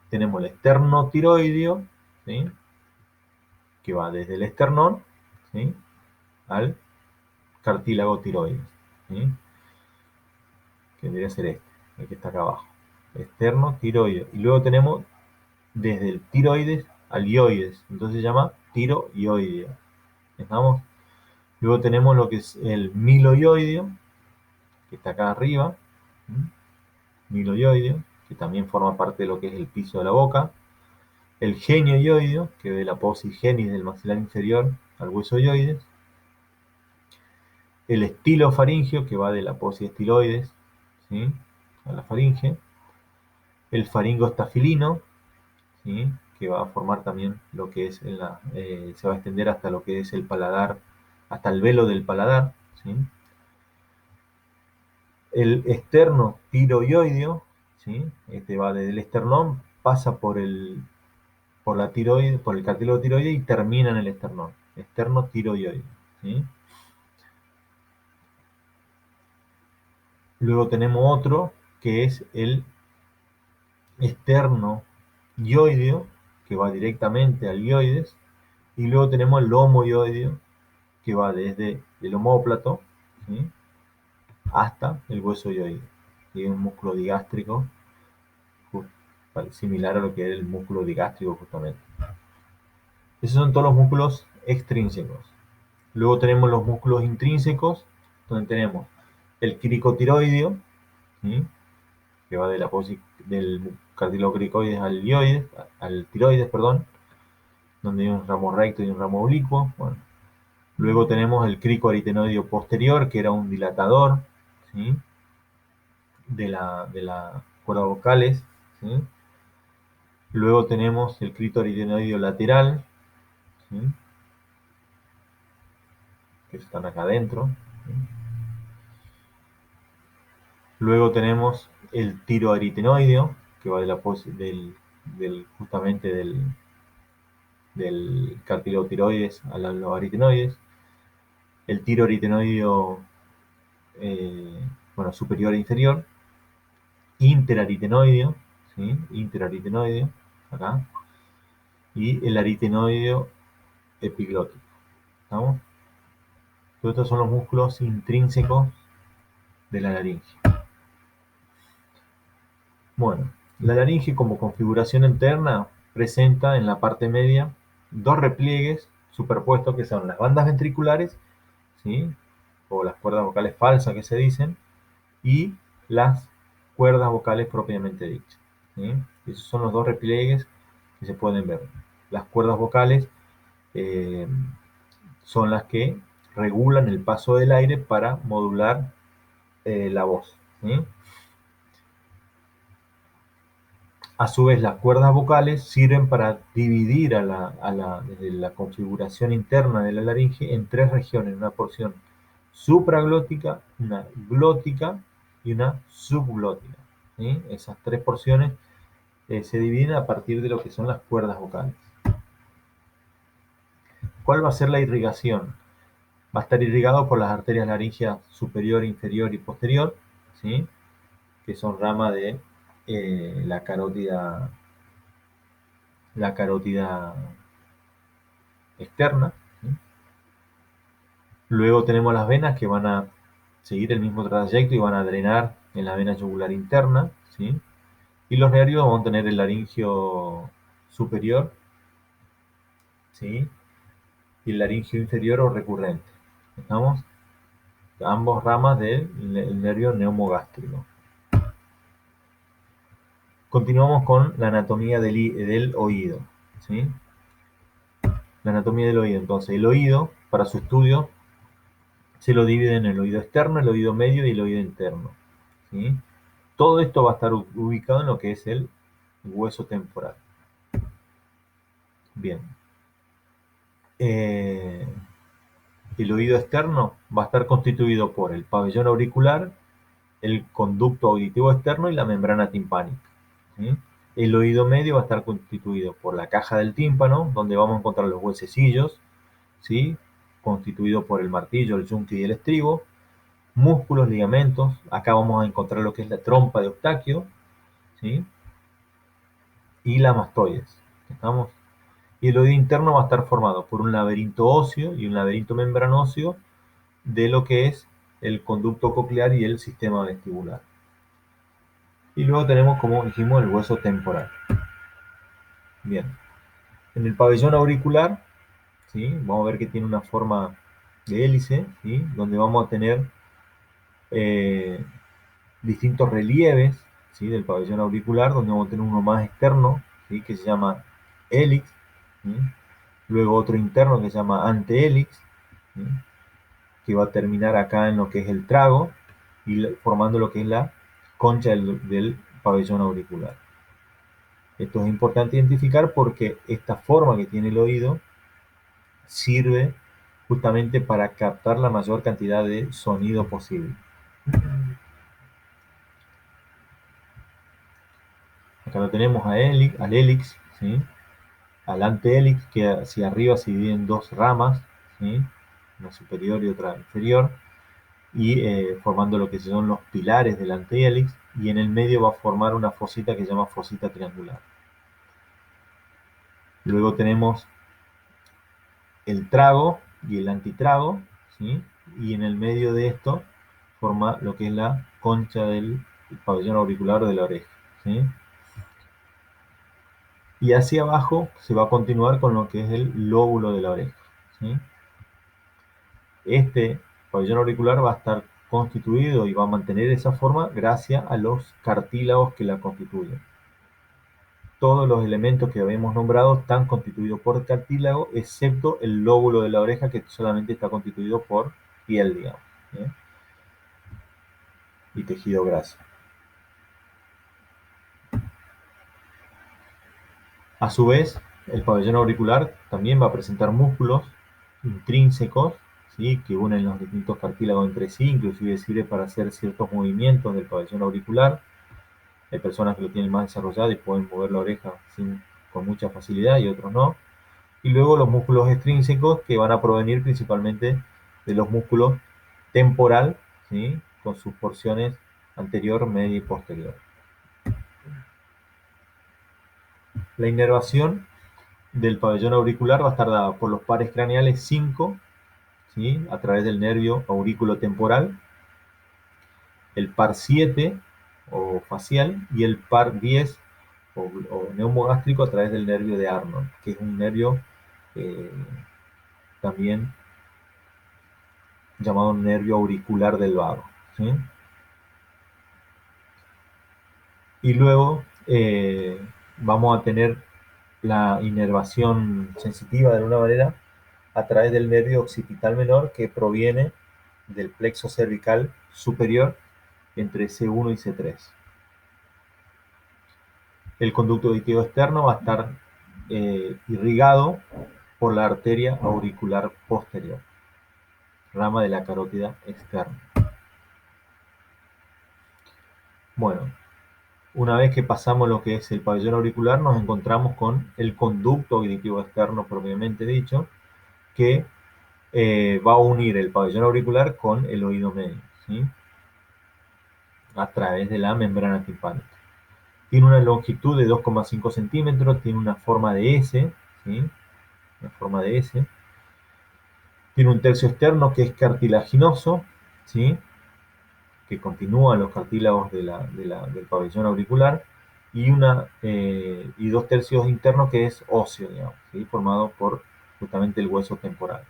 Tenemos el esternotiroideo, ¿sí? Que va desde el esternón, ¿sí? Al cartílago tiroides, ¿sí? Que debería ser este, el que está acá abajo. Esternotiroideo. Y luego tenemos desde el tiroides al ioides, entonces se llama tiroioideo. ¿Estamos? Luego tenemos lo que es el miloioideo, que está acá arriba, ¿sí? Miloioideo, que también forma parte de lo que es el piso de la boca. El genioioideo, que ve la posigenis del maxilar inferior al hueso ioides. El estilofaringio, que va de la aposis estiloides, ¿sí? A la faringe. El faringostafilino, ¿sí? Que va a formar también lo que es se va a extender hasta lo que es el paladar, hasta el velo del paladar, ¿sí? El esternotiroideo, ¿sí? Este va desde el esternón, pasa por la tiroide, por el cartílago tiroide y termina en el esternón. Esternotiroideo, ¿sí? Luego tenemos otro que es el esternoioideo, que va directamente al ioides, y luego tenemos el homoioideo, que va desde el omóplato, ¿sí? Hasta el hueso ioideo. Y es un músculo digástrico similar a lo que es el músculo digástrico justamente. Esos son todos los músculos extrínsecos. Luego tenemos los músculos intrínsecos, donde tenemos el cricotiroideo, ¿sí? Que va de la del cartílago cricoides al tiroides, perdón, donde hay un ramo recto y un ramo oblicuo. Bueno. Luego tenemos el cricoaritenoideo posterior, que era un dilatador, ¿sí? de la cuerda vocales, ¿sí? Luego tenemos el cricoaritenoideo lateral, ¿sí? Que están acá adentro, ¿sí? Luego tenemos el tiroaritenoideo, que va de justamente del cartílago tiroides a los aritenoides. El tiroaritenoideo bueno, superior e inferior. Interaritenoideo, ¿sí? Interaritenoideo, acá. Y el aritenoideo epiglótico. ¿Estamos? Todos estos son los músculos intrínsecos de la laringe. Bueno, la laringe como configuración interna presenta en la parte media dos repliegues superpuestos que son las bandas ventriculares, ¿sí? O las cuerdas vocales falsas que se dicen, y las cuerdas vocales propiamente dichas, ¿sí? Esos son los dos repliegues que se pueden ver. Las cuerdas vocales eh, son las que regulan el paso del aire para modular la voz, ¿sí? A su vez, las cuerdas vocales sirven para dividir desde la configuración interna de la laringe en tres regiones, una porción supraglótica, una glótica y una subglótica, ¿sí? Esas tres porciones se dividen a partir de lo que son las cuerdas vocales. ¿Cuál va a ser la irrigación? Va a estar irrigado por las arterias laringeas superior, inferior y posterior, ¿sí? Que son rama de la carótida externa, ¿sí? Luego tenemos las venas que van a seguir el mismo trayecto y van a drenar en la vena yugular interna, ¿sí? Y los nervios van a tener el laringio superior, ¿sí? Y el laringio inferior o recurrente. ¿Estamos? Ambos ramas del nervio neumogástrico. Continuamos con la anatomía del oído, ¿sí? La anatomía del oído. Entonces, el oído, para su estudio, se lo divide en el oído externo, el oído medio y el oído interno, ¿sí? Todo esto va a estar ubicado en lo que es el hueso temporal. Bien. El oído externo va a estar constituido por el pabellón auricular, el conducto auditivo externo y la membrana timpánica, ¿sí? El oído medio va a estar constituido por la caja del tímpano, donde vamos a encontrar los huesecillos, ¿sí? Constituido por el martillo, el yunque y el estribo, músculos, ligamentos. Acá vamos a encontrar lo que es la trompa de Eustaquio, ¿sí? Y la mastoides. ¿Estamos? Y el oído interno va a estar formado por un laberinto óseo y un laberinto membranoseo de lo que es el conducto coclear y el sistema vestibular. Y luego tenemos, como dijimos, el hueso temporal. Bien. En el pabellón auricular, ¿sí? Vamos a ver que tiene una forma de hélice, ¿sí? Donde vamos a tener eh, distintos relieves, ¿sí? Del pabellón auricular, donde vamos a tener uno más externo, ¿sí? Que se llama hélix, ¿sí? Luego otro interno que se llama antehélix, ¿sí? Que va a terminar acá en lo que es el trago y formando lo que es la concha del pabellón auricular. Esto es importante identificar porque esta forma que tiene el oído sirve justamente para captar la mayor cantidad de sonido posible. Acá lo tenemos al hélix, ¿sí? Al antehélix, que hacia arriba se divide en dos ramas, ¿sí? Una superior y otra inferior, y formando lo que son los pilares del antehélix, y en el medio va a formar una fosita que se llama fosita triangular. Luego tenemos el trago y el antitrago, ¿sí? Y en el medio de esto forma lo que es la concha del pabellón auricular de la oreja, ¿sí? Y hacia abajo se va a continuar con lo que es el lóbulo de la oreja, ¿sí? Este pabellón auricular va a estar constituido y va a mantener esa forma gracias a los cartílagos que la constituyen. Todos los elementos que habíamos nombrado están constituidos por cartílago, excepto el lóbulo de la oreja, que solamente está constituido por piel, digamos, ¿sí? Y tejido graso. A su vez, el pabellón auricular también va a presentar músculos intrínsecos, ¿sí? Que unen los distintos cartílagos entre sí, inclusive sirve para hacer ciertos movimientos del pabellón auricular. Hay personas que lo tienen más desarrollado y pueden mover la oreja con mucha facilidad y otros no. Y luego los músculos extrínsecos que van a provenir principalmente de los músculos temporal, ¿sí? Con sus porciones anterior, media y posterior. La inervación del pabellón auricular va a estar dada por los pares craneales 5, ¿sí? A través del nervio aurículo temporal, el par 7 o facial y el par 10 o neumogástrico a través del nervio de Arnold, que es un nervio eh, también llamado nervio auricular del vago, ¿sí? Y luego vamos a tener la inervación sensitiva de alguna manera a través del nervio occipital menor que proviene del plexo cervical superior entre C1 y C3. El conducto auditivo externo va a estar irrigado por la arteria auricular posterior, rama de la carótida externa. Bueno, una vez que pasamos lo que es el pabellón auricular, nos encontramos con el conducto auditivo externo propiamente dicho, que va a unir el pabellón auricular con el oído medio, ¿sí? A través de la membrana timpánica. Tiene una longitud de 2,5 centímetros, tiene una forma de S, ¿sí? Una forma de S. Tiene un tercio externo que es cartilaginoso, ¿sí? Que continúa los cartílagos del pabellón auricular, y dos tercios internos que es óseo, digamos, ¿sí? Formado por justamente el hueso temporal.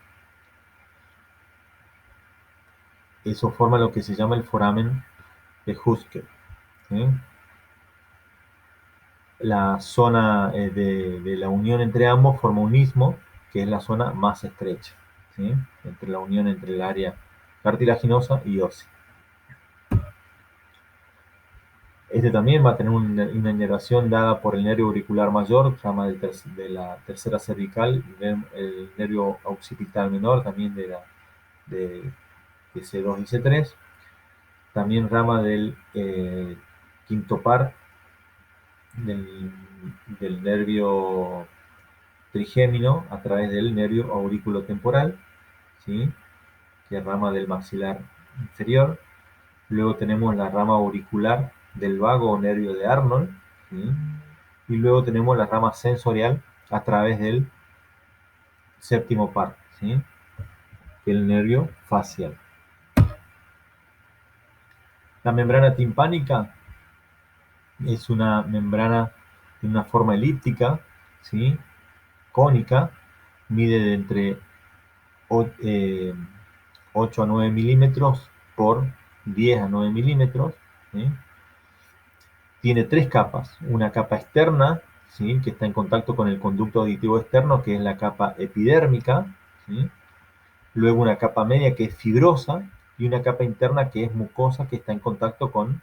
Eso forma lo que se llama el foramen de Husker, ¿sí? La zona de la unión entre ambos forma un istmo, que es la zona más estrecha, ¿sí? Entre la unión entre el área cartilaginosa y ósea. Este también va a tener una inervación dada por el nervio auricular mayor, rama de la tercera cervical, el nervio occipital menor, también de C2 y C3, también rama del quinto par del, del nervio trigémino a través del nervio auriculotemporal, ¿sí? Que es rama del maxilar inferior. Luego tenemos la rama auricular del vago o nervio de Arnold, ¿sí? Y luego tenemos la rama sensorial a través del séptimo par, ¿sí? El nervio facial. La membrana timpánica es una membrana de una forma elíptica, ¿sí? Cónica, mide de entre 8 a 9 milímetros por 10 a 9 milímetros, ¿sí? Tiene tres capas, una capa externa, ¿sí? Que está en contacto con el conducto auditivo externo, que es la capa epidérmica, ¿sí? Luego una capa media que es fibrosa y una capa interna que es mucosa, que está en contacto con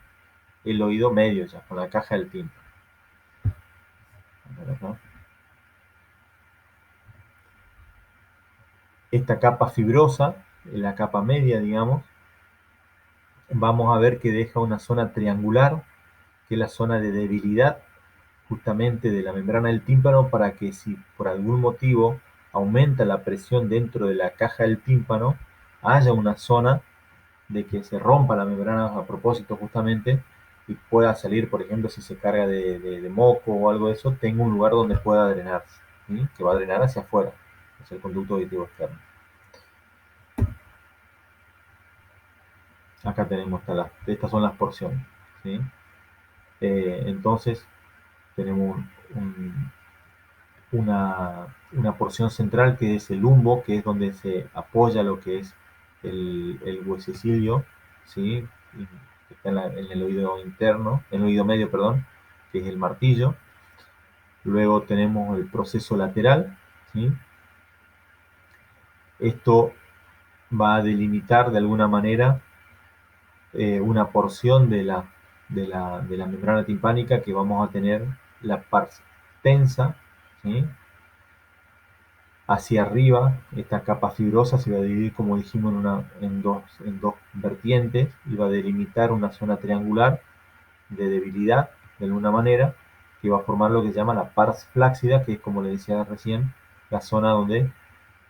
el oído medio, ya, con la caja del tímpano. Esta capa fibrosa, la capa media, digamos, vamos a ver que deja una zona triangular, que es la zona de debilidad justamente de la membrana del tímpano, para que si por algún motivo aumenta la presión dentro de la caja del tímpano, haya una zona de que se rompa la membrana a propósito justamente y pueda salir, por ejemplo, si se carga de moco o algo de eso, tenga un lugar donde pueda drenarse, ¿sí? Que va a drenar hacia afuera, hacia el conducto auditivo externo. Acá tenemos, estas son las porciones, ¿sí? Entonces tenemos una porción central que es el lumbo, que es donde se apoya lo que es el huesecilio, ¿sí? Que está en el oído interno, en el oído medio, perdón, que es el martillo. Luego tenemos el proceso lateral, ¿sí? Esto va a delimitar de alguna manera una porción de la membrana timpánica, que vamos a tener la parte tensa, ¿sí? Hacia arriba. Esta capa fibrosa se va a dividir, como dijimos, en dos vertientes, y va a delimitar una zona triangular de debilidad, de alguna manera, que va a formar lo que se llama la pars flácida, que es, como le decía recién, la zona donde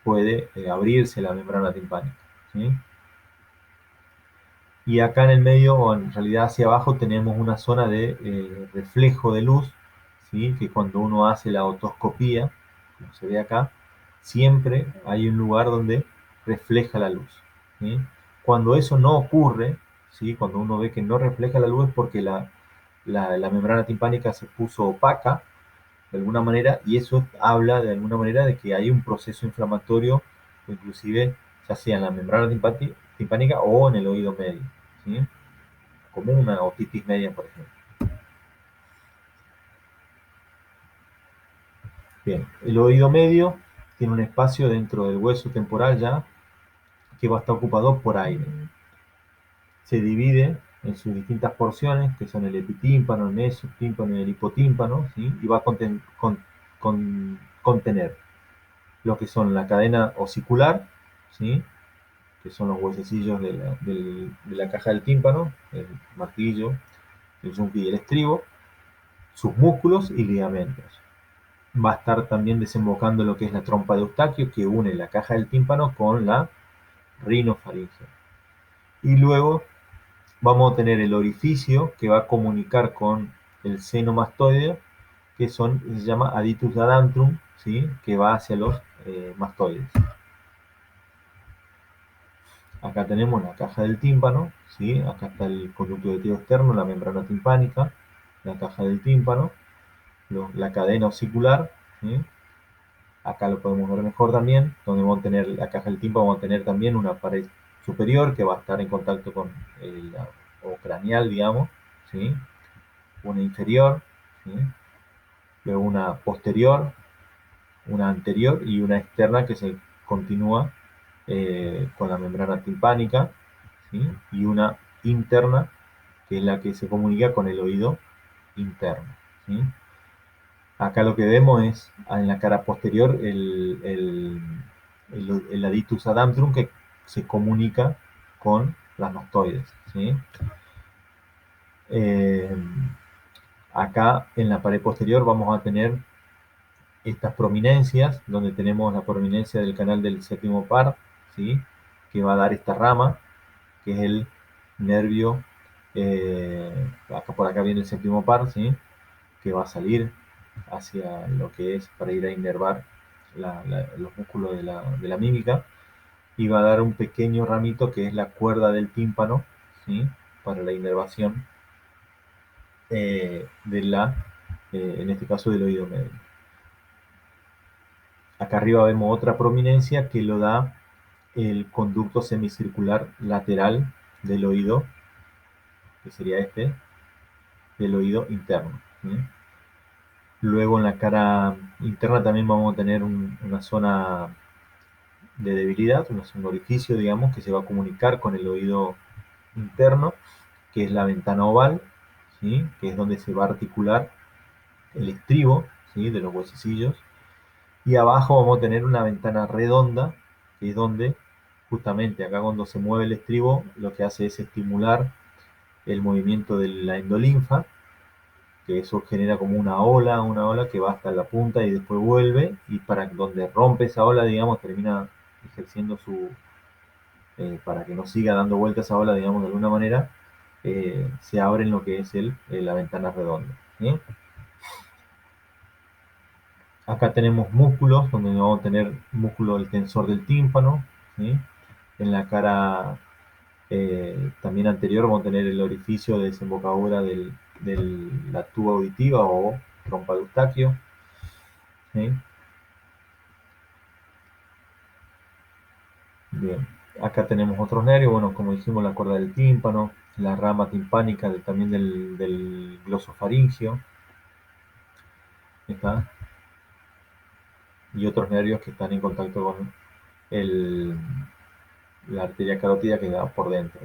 puede abrirse la membrana timpánica, ¿sí? Y acá en el medio, o en realidad hacia abajo, tenemos una zona de reflejo de luz, ¿sí? Que cuando uno hace la otoscopía, como se ve acá, siempre hay un lugar donde refleja la luz, ¿sí? Cuando eso no ocurre, ¿sí? Cuando uno ve que no refleja la luz, es porque la la membrana timpánica se puso opaca de alguna manera, y eso habla de alguna manera de que hay un proceso inflamatorio, inclusive ya sea en la membrana timpánica o en el oído medio, ¿sí? Como una otitis media, por ejemplo. Bien, el oído medio tiene un espacio dentro del hueso temporal ya que va a estar ocupado por aire. Se divide en sus distintas porciones, que son el epitímpano, el mesotímpano y el hipotímpano, ¿sí? Y va a contener lo que son la cadena osicular, ¿sí? Que son los huesecillos de la caja del tímpano, el martillo, el yunque y el estribo, sus músculos y ligamentos. Va a estar también desembocando lo que es la trompa de Eustaquio, que une la caja del tímpano con la rinofaringe. Y luego vamos a tener el orificio que va a comunicar con el seno mastoideo, que se llama aditus adantrum, ¿sí? Que va hacia los mastoides. Acá tenemos la caja del tímpano, ¿sí? Acá está el conducto auditivo externo, la membrana timpánica, la caja del tímpano, la cadena osicular, ¿sí? Acá lo podemos ver mejor también, donde vamos a tener la caja del tímpano, vamos a tener también una pared superior que va a estar en contacto con o craneal, digamos, ¿sí? Una inferior, ¿sí? Luego una posterior, una anterior y una externa que se continúa con la membrana timpánica, ¿sí? Y una interna que es la que se comunica con el oído interno, ¿sí? Acá lo que vemos es en la cara posterior el aditus adantrum que se comunica con las mastoides, ¿sí? Eh, Acá en la pared posterior vamos a tener estas prominencias, donde tenemos la prominencia del canal del séptimo par, ¿sí? Que va a dar esta rama, que es el nervio, acá por acá viene el séptimo par, ¿sí? Que va a salir hacia lo que es para ir a inervar los músculos de la mímica, y va a dar un pequeño ramito que es la cuerda del tímpano, ¿sí? Para la inervación en este caso del oído medio. Acá arriba vemos otra prominencia que lo da el conducto semicircular lateral del oído, que sería este, del oído interno, ¿sí? Luego en la cara interna también vamos a tener una zona de debilidad, un orificio, digamos, que se va a comunicar con el oído interno, que es la ventana oval, ¿sí? Que es donde se va a articular el estribo, ¿sí? De los huesecillos. Y abajo vamos a tener una ventana redonda, que es donde justamente acá cuando se mueve el estribo, lo que hace es estimular el movimiento de la endolinfa, que eso genera como una ola que va hasta la punta y después vuelve, y para donde rompe esa ola, digamos, termina ejerciendo para que no siga dando vueltas esa ola, digamos, de alguna manera, se abre en lo que es la ventana redonda, ¿sí? Acá tenemos músculos, donde vamos a tener músculo del tensor del tímpano, ¿sí? En la cara también anterior vamos a tener el orificio de desembocadura de la tuba auditiva o trompa de Eustaquio, ¿sí? Bien, acá tenemos otros nervios, bueno, como dijimos, la cuerda del tímpano, la rama timpánica también del glosofaringio, ¿está? Y otros nervios que están en contacto con el, la arteria carótida que da por dentro.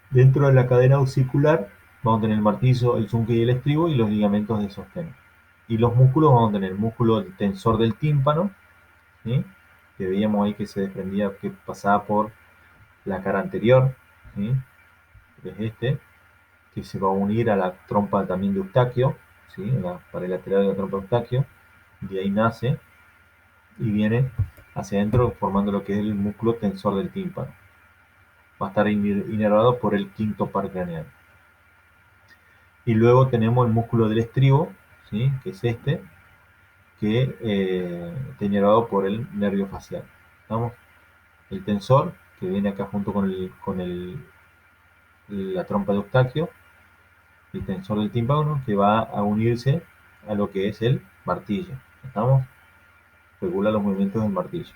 Dentro de la cadena osicular vamos a tener el martillo, el yunque y el estribo y los ligamentos de sostén. Y los músculos vamos a tener el músculo del tensor del tímpano, ¿sí? Que veíamos ahí que se desprendía, que pasaba por la cara anterior, ¿sí? Es este, que se va a unir a la trompa también de Eustaquio, ¿sí? En la pared lateral de la trompa de Eustaquio, de ahí nace y viene hacia adentro formando lo que es el músculo tensor del tímpano. Va a estar inervado por el quinto par craneal. Y luego tenemos el músculo del estribo, ¿sí? Que es este, que está inervado por el nervio facial. ¿Estamos? el tensor, que viene acá junto con la trompa de Eustaquio, el tensor del tímpano, que va a unirse a lo que es el martillo. ¿Estamos? Regula los movimientos del martillo.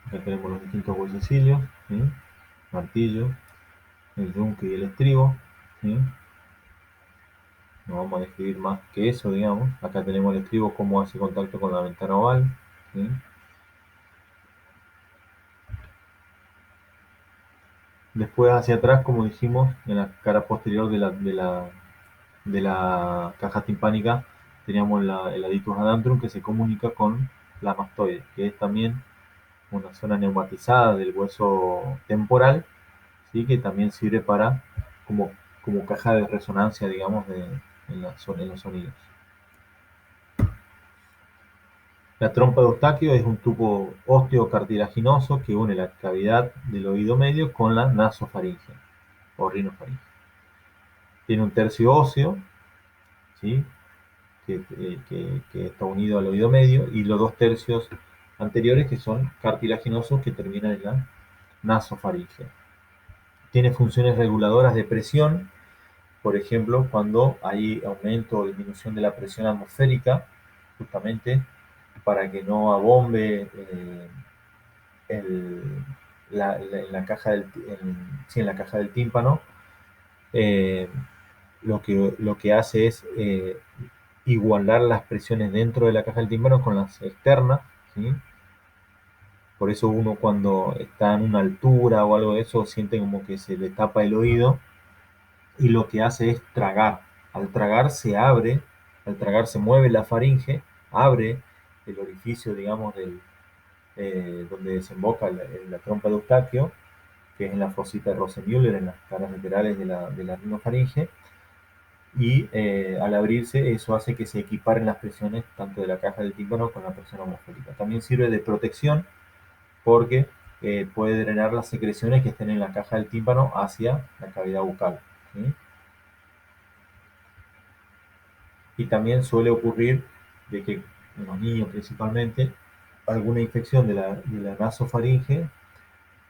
Acá tenemos los distintos huesecillos, ¿sí? Martillo, el yunque y el estribo, ¿sí? No vamos a describir más que eso, digamos. Acá tenemos el estribo, cómo hace contacto con la ventana oval, ¿sí? Después hacia atrás, como dijimos, en la cara posterior de la caja timpánica, teníamos el adictus adantrum que se comunica con la mastoide, que es también una zona neumatizada del hueso temporal, ¿sí? Que también sirve para como caja de resonancia, digamos, en los sonidos. La trompa de Eustaquio es un tubo óseo cartilaginoso que une la cavidad del oído medio con la nasofaringe o rinofaringe. Tiene un tercio óseo, ¿sí? que está unido al oído medio, y los dos tercios anteriores que son cartilaginosos que terminan en la nasofaringe. Tiene funciones reguladoras de presión, por ejemplo, cuando hay aumento o disminución de la presión atmosférica, justamente para que no abombe el, en la caja sí, en la caja del tímpano. eh, lo que hace es igualar las presiones dentro de la caja del tímpano con las externas, ¿sí? Por eso uno cuando está en una altura o algo de eso siente como que se le tapa el oído y lo que hace es tragar. Al tragar se abre, al tragar se mueve la faringe, abre el orificio, digamos, donde desemboca la trompa de Eustaquio, que es en la fosita de Rosenmüller, en las caras laterales de la rinofaringe, y al abrirse eso hace que se equiparen las presiones tanto de la caja del tímpano con la presión atmosférica. También sirve de protección porque puede drenar las secreciones que estén en la caja del tímpano hacia la cavidad bucal, ¿sí? Y también suele ocurrir de que en los niños principalmente alguna infección de la nasofaringe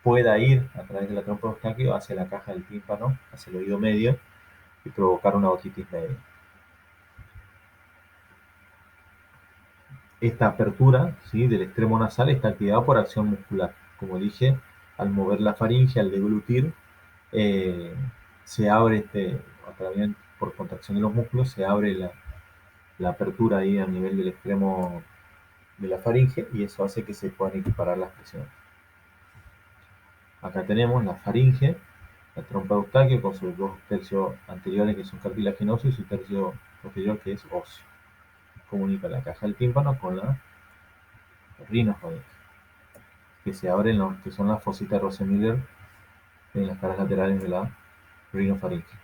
pueda ir a través de la trompa de Eustaquio hacia la caja del tímpano, hacia el oído medio y provocar una otitis media. Esta apertura, ¿sí? del extremo nasal está activada por acción muscular. Como dije, al mover la faringe, al deglutir, eh, se abre a través, por contracción de los músculos, se abre la apertura ahí a nivel del extremo de la faringe y eso hace que se puedan equiparar las presiones. Acá tenemos la faringe, la trompa de Eustaquio con sus dos tercios anteriores que son cartilaginosos y su tercio posterior que es óseo. Comunica la caja del tímpano con la rinofaringe, que se abren los que son las fositas Rosenmüller en las caras laterales de la rinofaringe.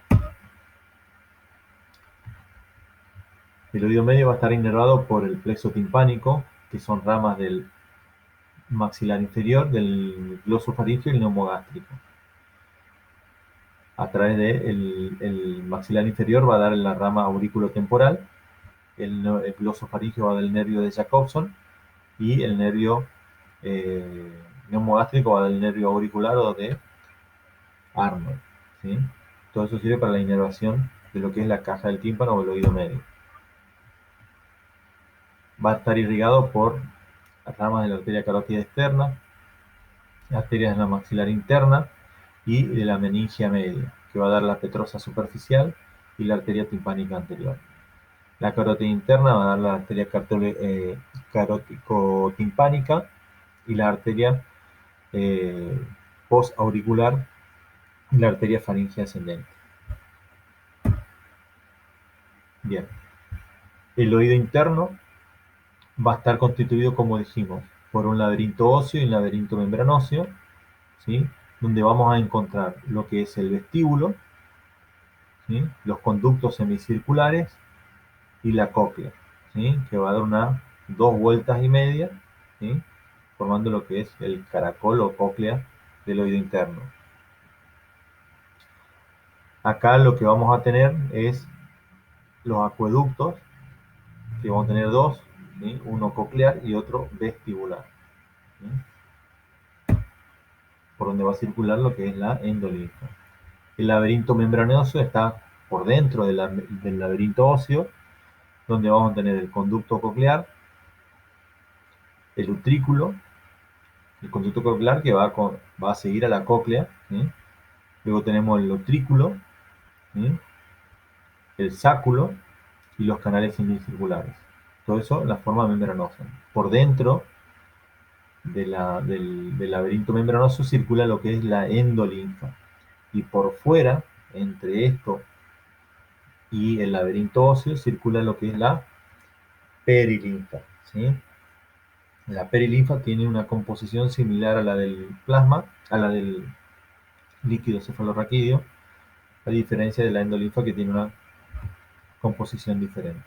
El oído medio va a estar inervado por el plexo timpánico, que son ramas del maxilar inferior, del glosofaringeo y el neumogástrico. A través del maxilar inferior va a dar la rama auriculotemporal, el glosofaringeo va del nervio de Jacobson y el nervio neumogástrico va del nervio auricular o de Arnold, ¿sí? Todo eso sirve para la inervación de lo que es la caja del tímpano o el oído medio. Va a estar irrigado por ramas de la arteria carótida externa, arterias de la maxilar interna y de la meningia media, que va a dar la petrosa superficial y la arteria timpánica anterior. La carótida interna va a dar la arteria carótico-timpánica y la arteria postauricular y la arteria faríngea ascendente. Bien, el oído interno va a estar constituido, como dijimos, por un laberinto óseo y un laberinto membranóseo, ¿sí? Donde vamos a encontrar lo que es el vestíbulo, ¿sí? Los conductos semicirculares y la cóclea, ¿sí? Que va a dar 2,5 vueltas, ¿sí? Formando lo que es el caracol o cóclea del oído interno. Acá lo que vamos a tener es los acueductos, que vamos a tener dos, ¿sí? Uno coclear y otro vestibular, ¿sí? Por donde va a circular lo que es la endolinfa. El laberinto membranoso está por dentro del laberinto óseo, donde vamos a tener el conducto coclear, el utrículo, el conducto coclear que va a seguir a la cóclea, ¿sí? Luego tenemos el utrículo, ¿sí? El sáculo y los canales semicirculares. Todo eso en la forma membranosa. Por dentro del laberinto membranoso circula lo que es la endolinfa. Y por fuera, entre esto y el laberinto óseo, circula lo que es la perilinfa, ¿sí? La perilinfa tiene una composición similar a la del plasma, a la del líquido cefalorraquídeo, a diferencia de la endolinfa que tiene una composición diferente.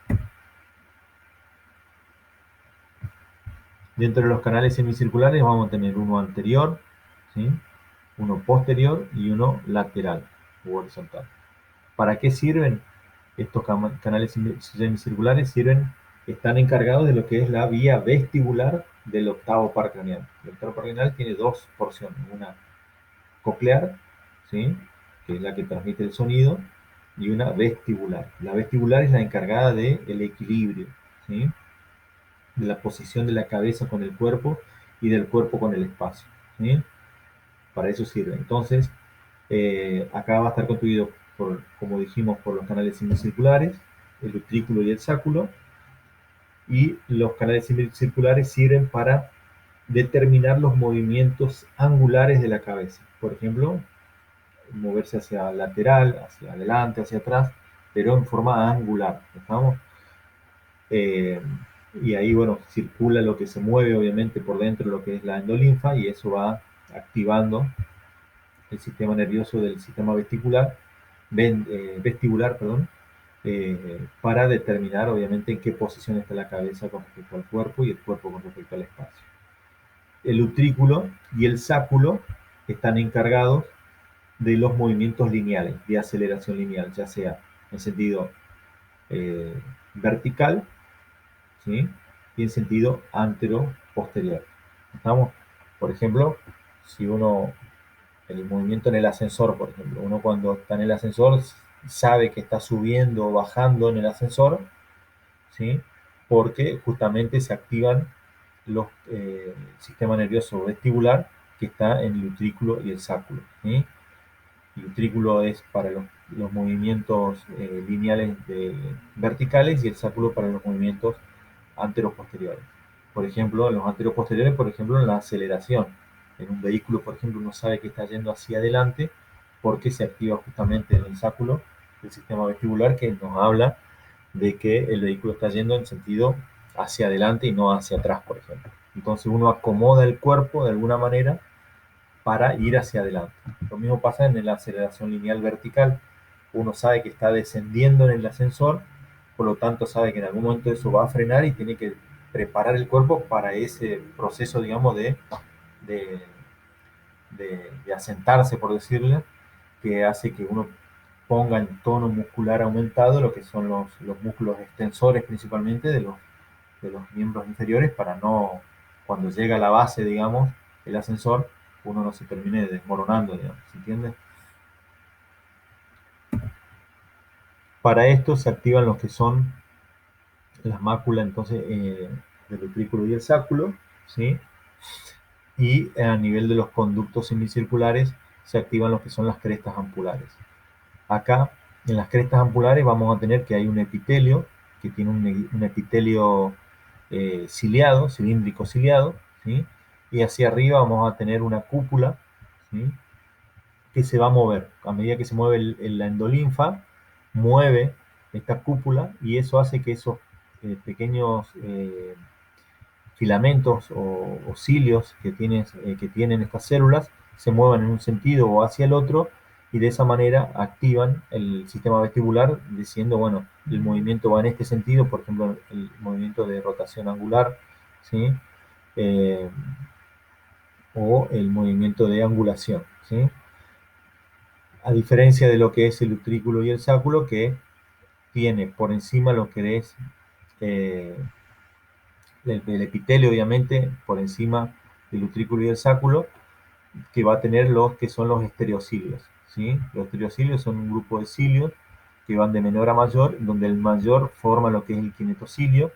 Dentro de los canales semicirculares vamos a tener uno anterior, ¿sí? Uno posterior y uno lateral u horizontal. ¿Para qué sirven estos canales semicirculares? Están encargados de lo que es la vía vestibular del octavo par craneal. El octavo par craneal tiene dos porciones, una coclear, ¿sí? Que es la que transmite el sonido, y una vestibular. La vestibular es la encargada del equilibrio, ¿sí? De la posición de la cabeza con el cuerpo y del cuerpo con el espacio, ¿sí? Para eso sirve. Entonces, acá va a estar constituido, como dijimos, por los canales semicirculares, el utrículo y el sáculo, y los canales semicirculares sirven para determinar los movimientos angulares de la cabeza. Por ejemplo, moverse hacia lateral, hacia adelante, hacia atrás, pero en forma angular. ¿Estamos? Eh, y ahí, bueno, circula lo que se mueve, obviamente, por dentro, lo que es la endolinfa, y eso va activando el sistema nervioso del sistema vestibular, perdón, para determinar, obviamente, en qué posición está la cabeza con respecto al cuerpo y el cuerpo con respecto al espacio. El utrículo y el sáculo están encargados de los movimientos lineales, de aceleración lineal, ya sea en sentido eh, vertical, ¿sí? Y en sentido antero-posterior. ¿Estamos? Por ejemplo, si uno, el movimiento en el ascensor, por ejemplo, uno cuando está en el ascensor sabe que está subiendo o bajando en el ascensor, ¿sí? Porque justamente se activan los sistema nervioso vestibular que está en el utrículo y el sáculo, ¿sí? El utrículo es para los movimientos lineales verticales y el sáculo para los movimientos anteroposteriores. Por ejemplo, en los anteroposteriores, por ejemplo, en la aceleración. En un vehículo, por ejemplo, uno sabe que está yendo hacia adelante porque se activa justamente en el sáculo del sistema vestibular que nos habla de que el vehículo está yendo en sentido hacia adelante y no hacia atrás, por ejemplo. Entonces uno acomoda el cuerpo de alguna manera para ir hacia adelante. Lo mismo pasa en la aceleración lineal vertical. Uno sabe que está descendiendo en el ascensor, por lo tanto sabe que en algún momento eso va a frenar y tiene que preparar el cuerpo para ese proceso, digamos, de, de asentarse, por decirle, que hace que uno ponga en tono muscular aumentado lo que son los músculos extensores principalmente de los miembros inferiores para no, cuando llega a la base, digamos, el ascensor, uno no se termine desmoronando, digamos, ¿se entiende? Para esto se activan los que son las máculas, entonces, del utrículo y el sáculo, ¿sí? Y a nivel de los conductos semicirculares se activan los que son las crestas ampulares. Acá, en las crestas ampulares, vamos a tener que hay un epitelio, que tiene un epitelio ciliado, cilíndrico ciliado, ¿sí? Y hacia arriba vamos a tener una cúpula, ¿sí? Que se va a mover. A medida que se mueve la endolinfa, mueve esta cúpula y eso hace que esos pequeños filamentos o cilios que tienen estas células se muevan en un sentido o hacia el otro y de esa manera activan el sistema vestibular diciendo, bueno, el movimiento va en este sentido, por ejemplo, el movimiento de rotación angular, ¿sí? Eh, o el movimiento de angulación, ¿sí? A diferencia de lo que es el utrículo y el sáculo, que tiene por encima lo que es eh, el epitelio, obviamente, por encima del utrículo y el sáculo, que va a tener los que son los estereocilios, ¿sí? Los estereocilios son un grupo de cilios que van de menor a mayor, donde el mayor forma lo que es el kinetocilio,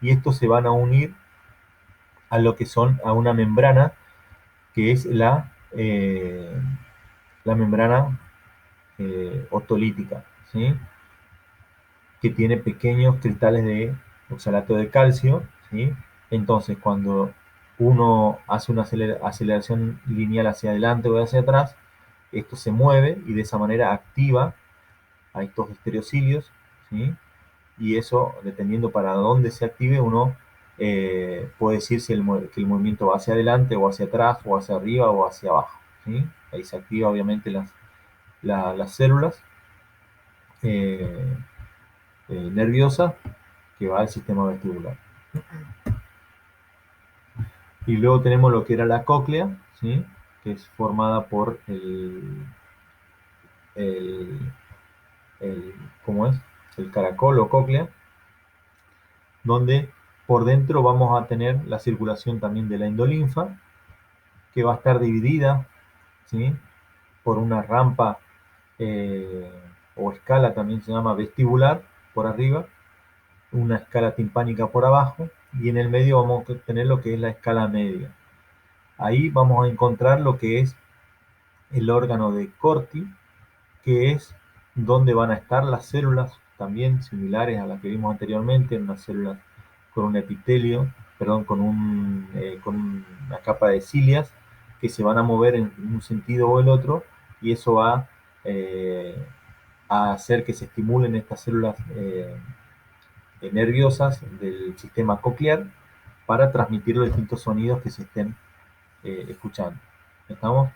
y estos se van a unir a lo que son a una membrana que es la membrana otolítica, ¿sí? Que tiene pequeños cristales de oxalato de calcio, ¿sí? Entonces, cuando uno hace una aceleración lineal hacia adelante o hacia atrás, esto se mueve y de esa manera activa a estos estereocilios, ¿sí? Y eso, dependiendo para dónde se active, uno puede decir si que el movimiento va hacia adelante o hacia atrás o hacia arriba o hacia abajo, ¿sí? Ahí se activa obviamente las células eh, nerviosas que va al sistema vestibular. Y luego tenemos lo que era la cóclea, ¿sí? Que es formada por el, el, ¿cómo es? El caracol o cóclea, donde por dentro vamos a tener la circulación también de la endolinfa, que va a estar dividida, ¿sí? Por una rampa eh, o escala, también se llama vestibular, por arriba, una escala timpánica por abajo, y en el medio vamos a tener lo que es la escala media. Ahí vamos a encontrar lo que es el órgano de Corti, que es donde van a estar las células también similares a las que vimos anteriormente, unas células con un epitelio, perdón, con una capa de cilias que se van a mover en un sentido o el otro, y eso va a hacer que se estimulen estas células nerviosas del sistema coclear para transmitir los distintos sonidos que se estén escuchando. ¿Estamos?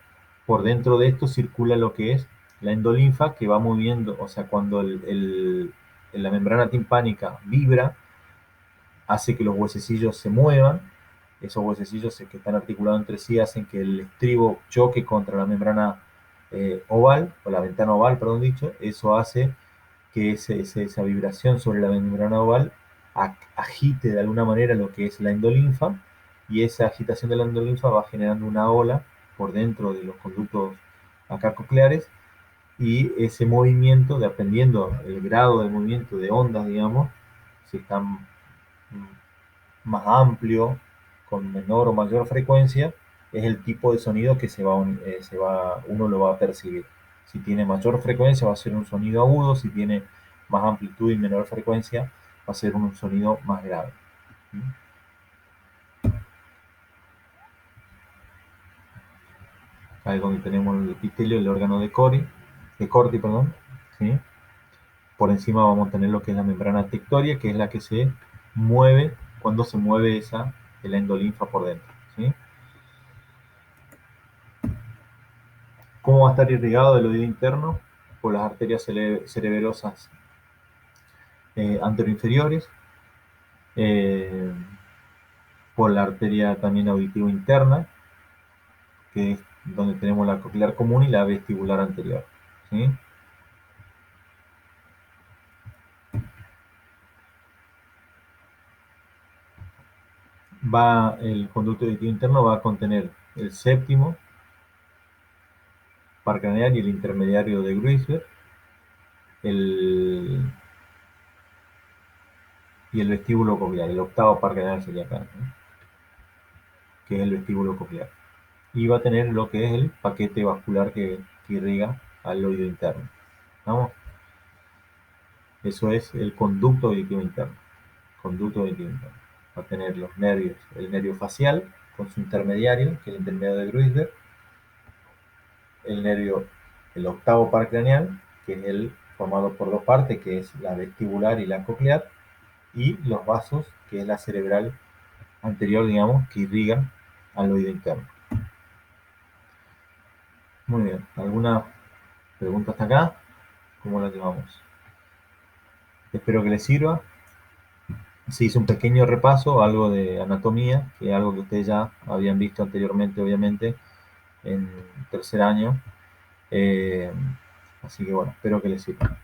Por dentro de esto circula lo que es la endolinfa que va moviendo, o sea, cuando la membrana timpánica vibra, hace que los huesecillos se muevan, esos huesecillos que están articulados entre sí hacen que el estribo choque contra la membrana oval, o la ventana oval, perdón dicho, eso hace que esa vibración sobre la membrana oval agite de alguna manera lo que es la endolinfa, y esa agitación de la endolinfa va generando una ola por dentro de los conductos acá cocleares, y ese movimiento, dependiendo del grado de movimiento de ondas, digamos, si están más amplio, con menor o mayor frecuencia, es el tipo de sonido que uno lo va a percibir. Si tiene mayor frecuencia va a ser un sonido agudo, si tiene más amplitud y menor frecuencia va a ser un sonido más grave. Ahí es donde tenemos el epitelio, el órgano de Corti, perdón, ¿sí? Por encima vamos a tener lo que es la membrana tectoria, que es la que se mueve cuando se mueve la endolinfa por dentro, ¿sí? ¿Cómo va a estar irrigado el oído interno? Por las arterias cerebrosas anteroinferiores, eh, por la arteria también auditiva interna, que es donde tenemos la coclear común y la vestibular anterior, ¿sí? El conducto auditivo interno va a contener el séptimo par craneal y el intermediario de Gruisberg, el, y el vestíbulo coclear, el octavo par craneal sería acá, ¿no? Que es el vestíbulo coclear. Y va a tener lo que es el paquete vascular que irriga al oído interno. ¿Vamos? Eso es el conducto auditivo interno. Conducto auditivo interno. Va a tener los nervios, el nervio facial con su intermediario, que es el intermediario de Gruisberg, el nervio, el octavo par craneal, que es el formado por dos partes, que es la vestibular y la coclear, y los vasos, que es la cerebral anterior, digamos, que irrigan al oído interno. Muy bien, ¿alguna pregunta hasta acá? ¿Cómo la llevamos? Espero que les sirva. Se hizo un pequeño repaso, algo de anatomía, que es algo que ustedes ya habían visto anteriormente, obviamente, en tercer año. Eh, Así que bueno, espero que les sirva.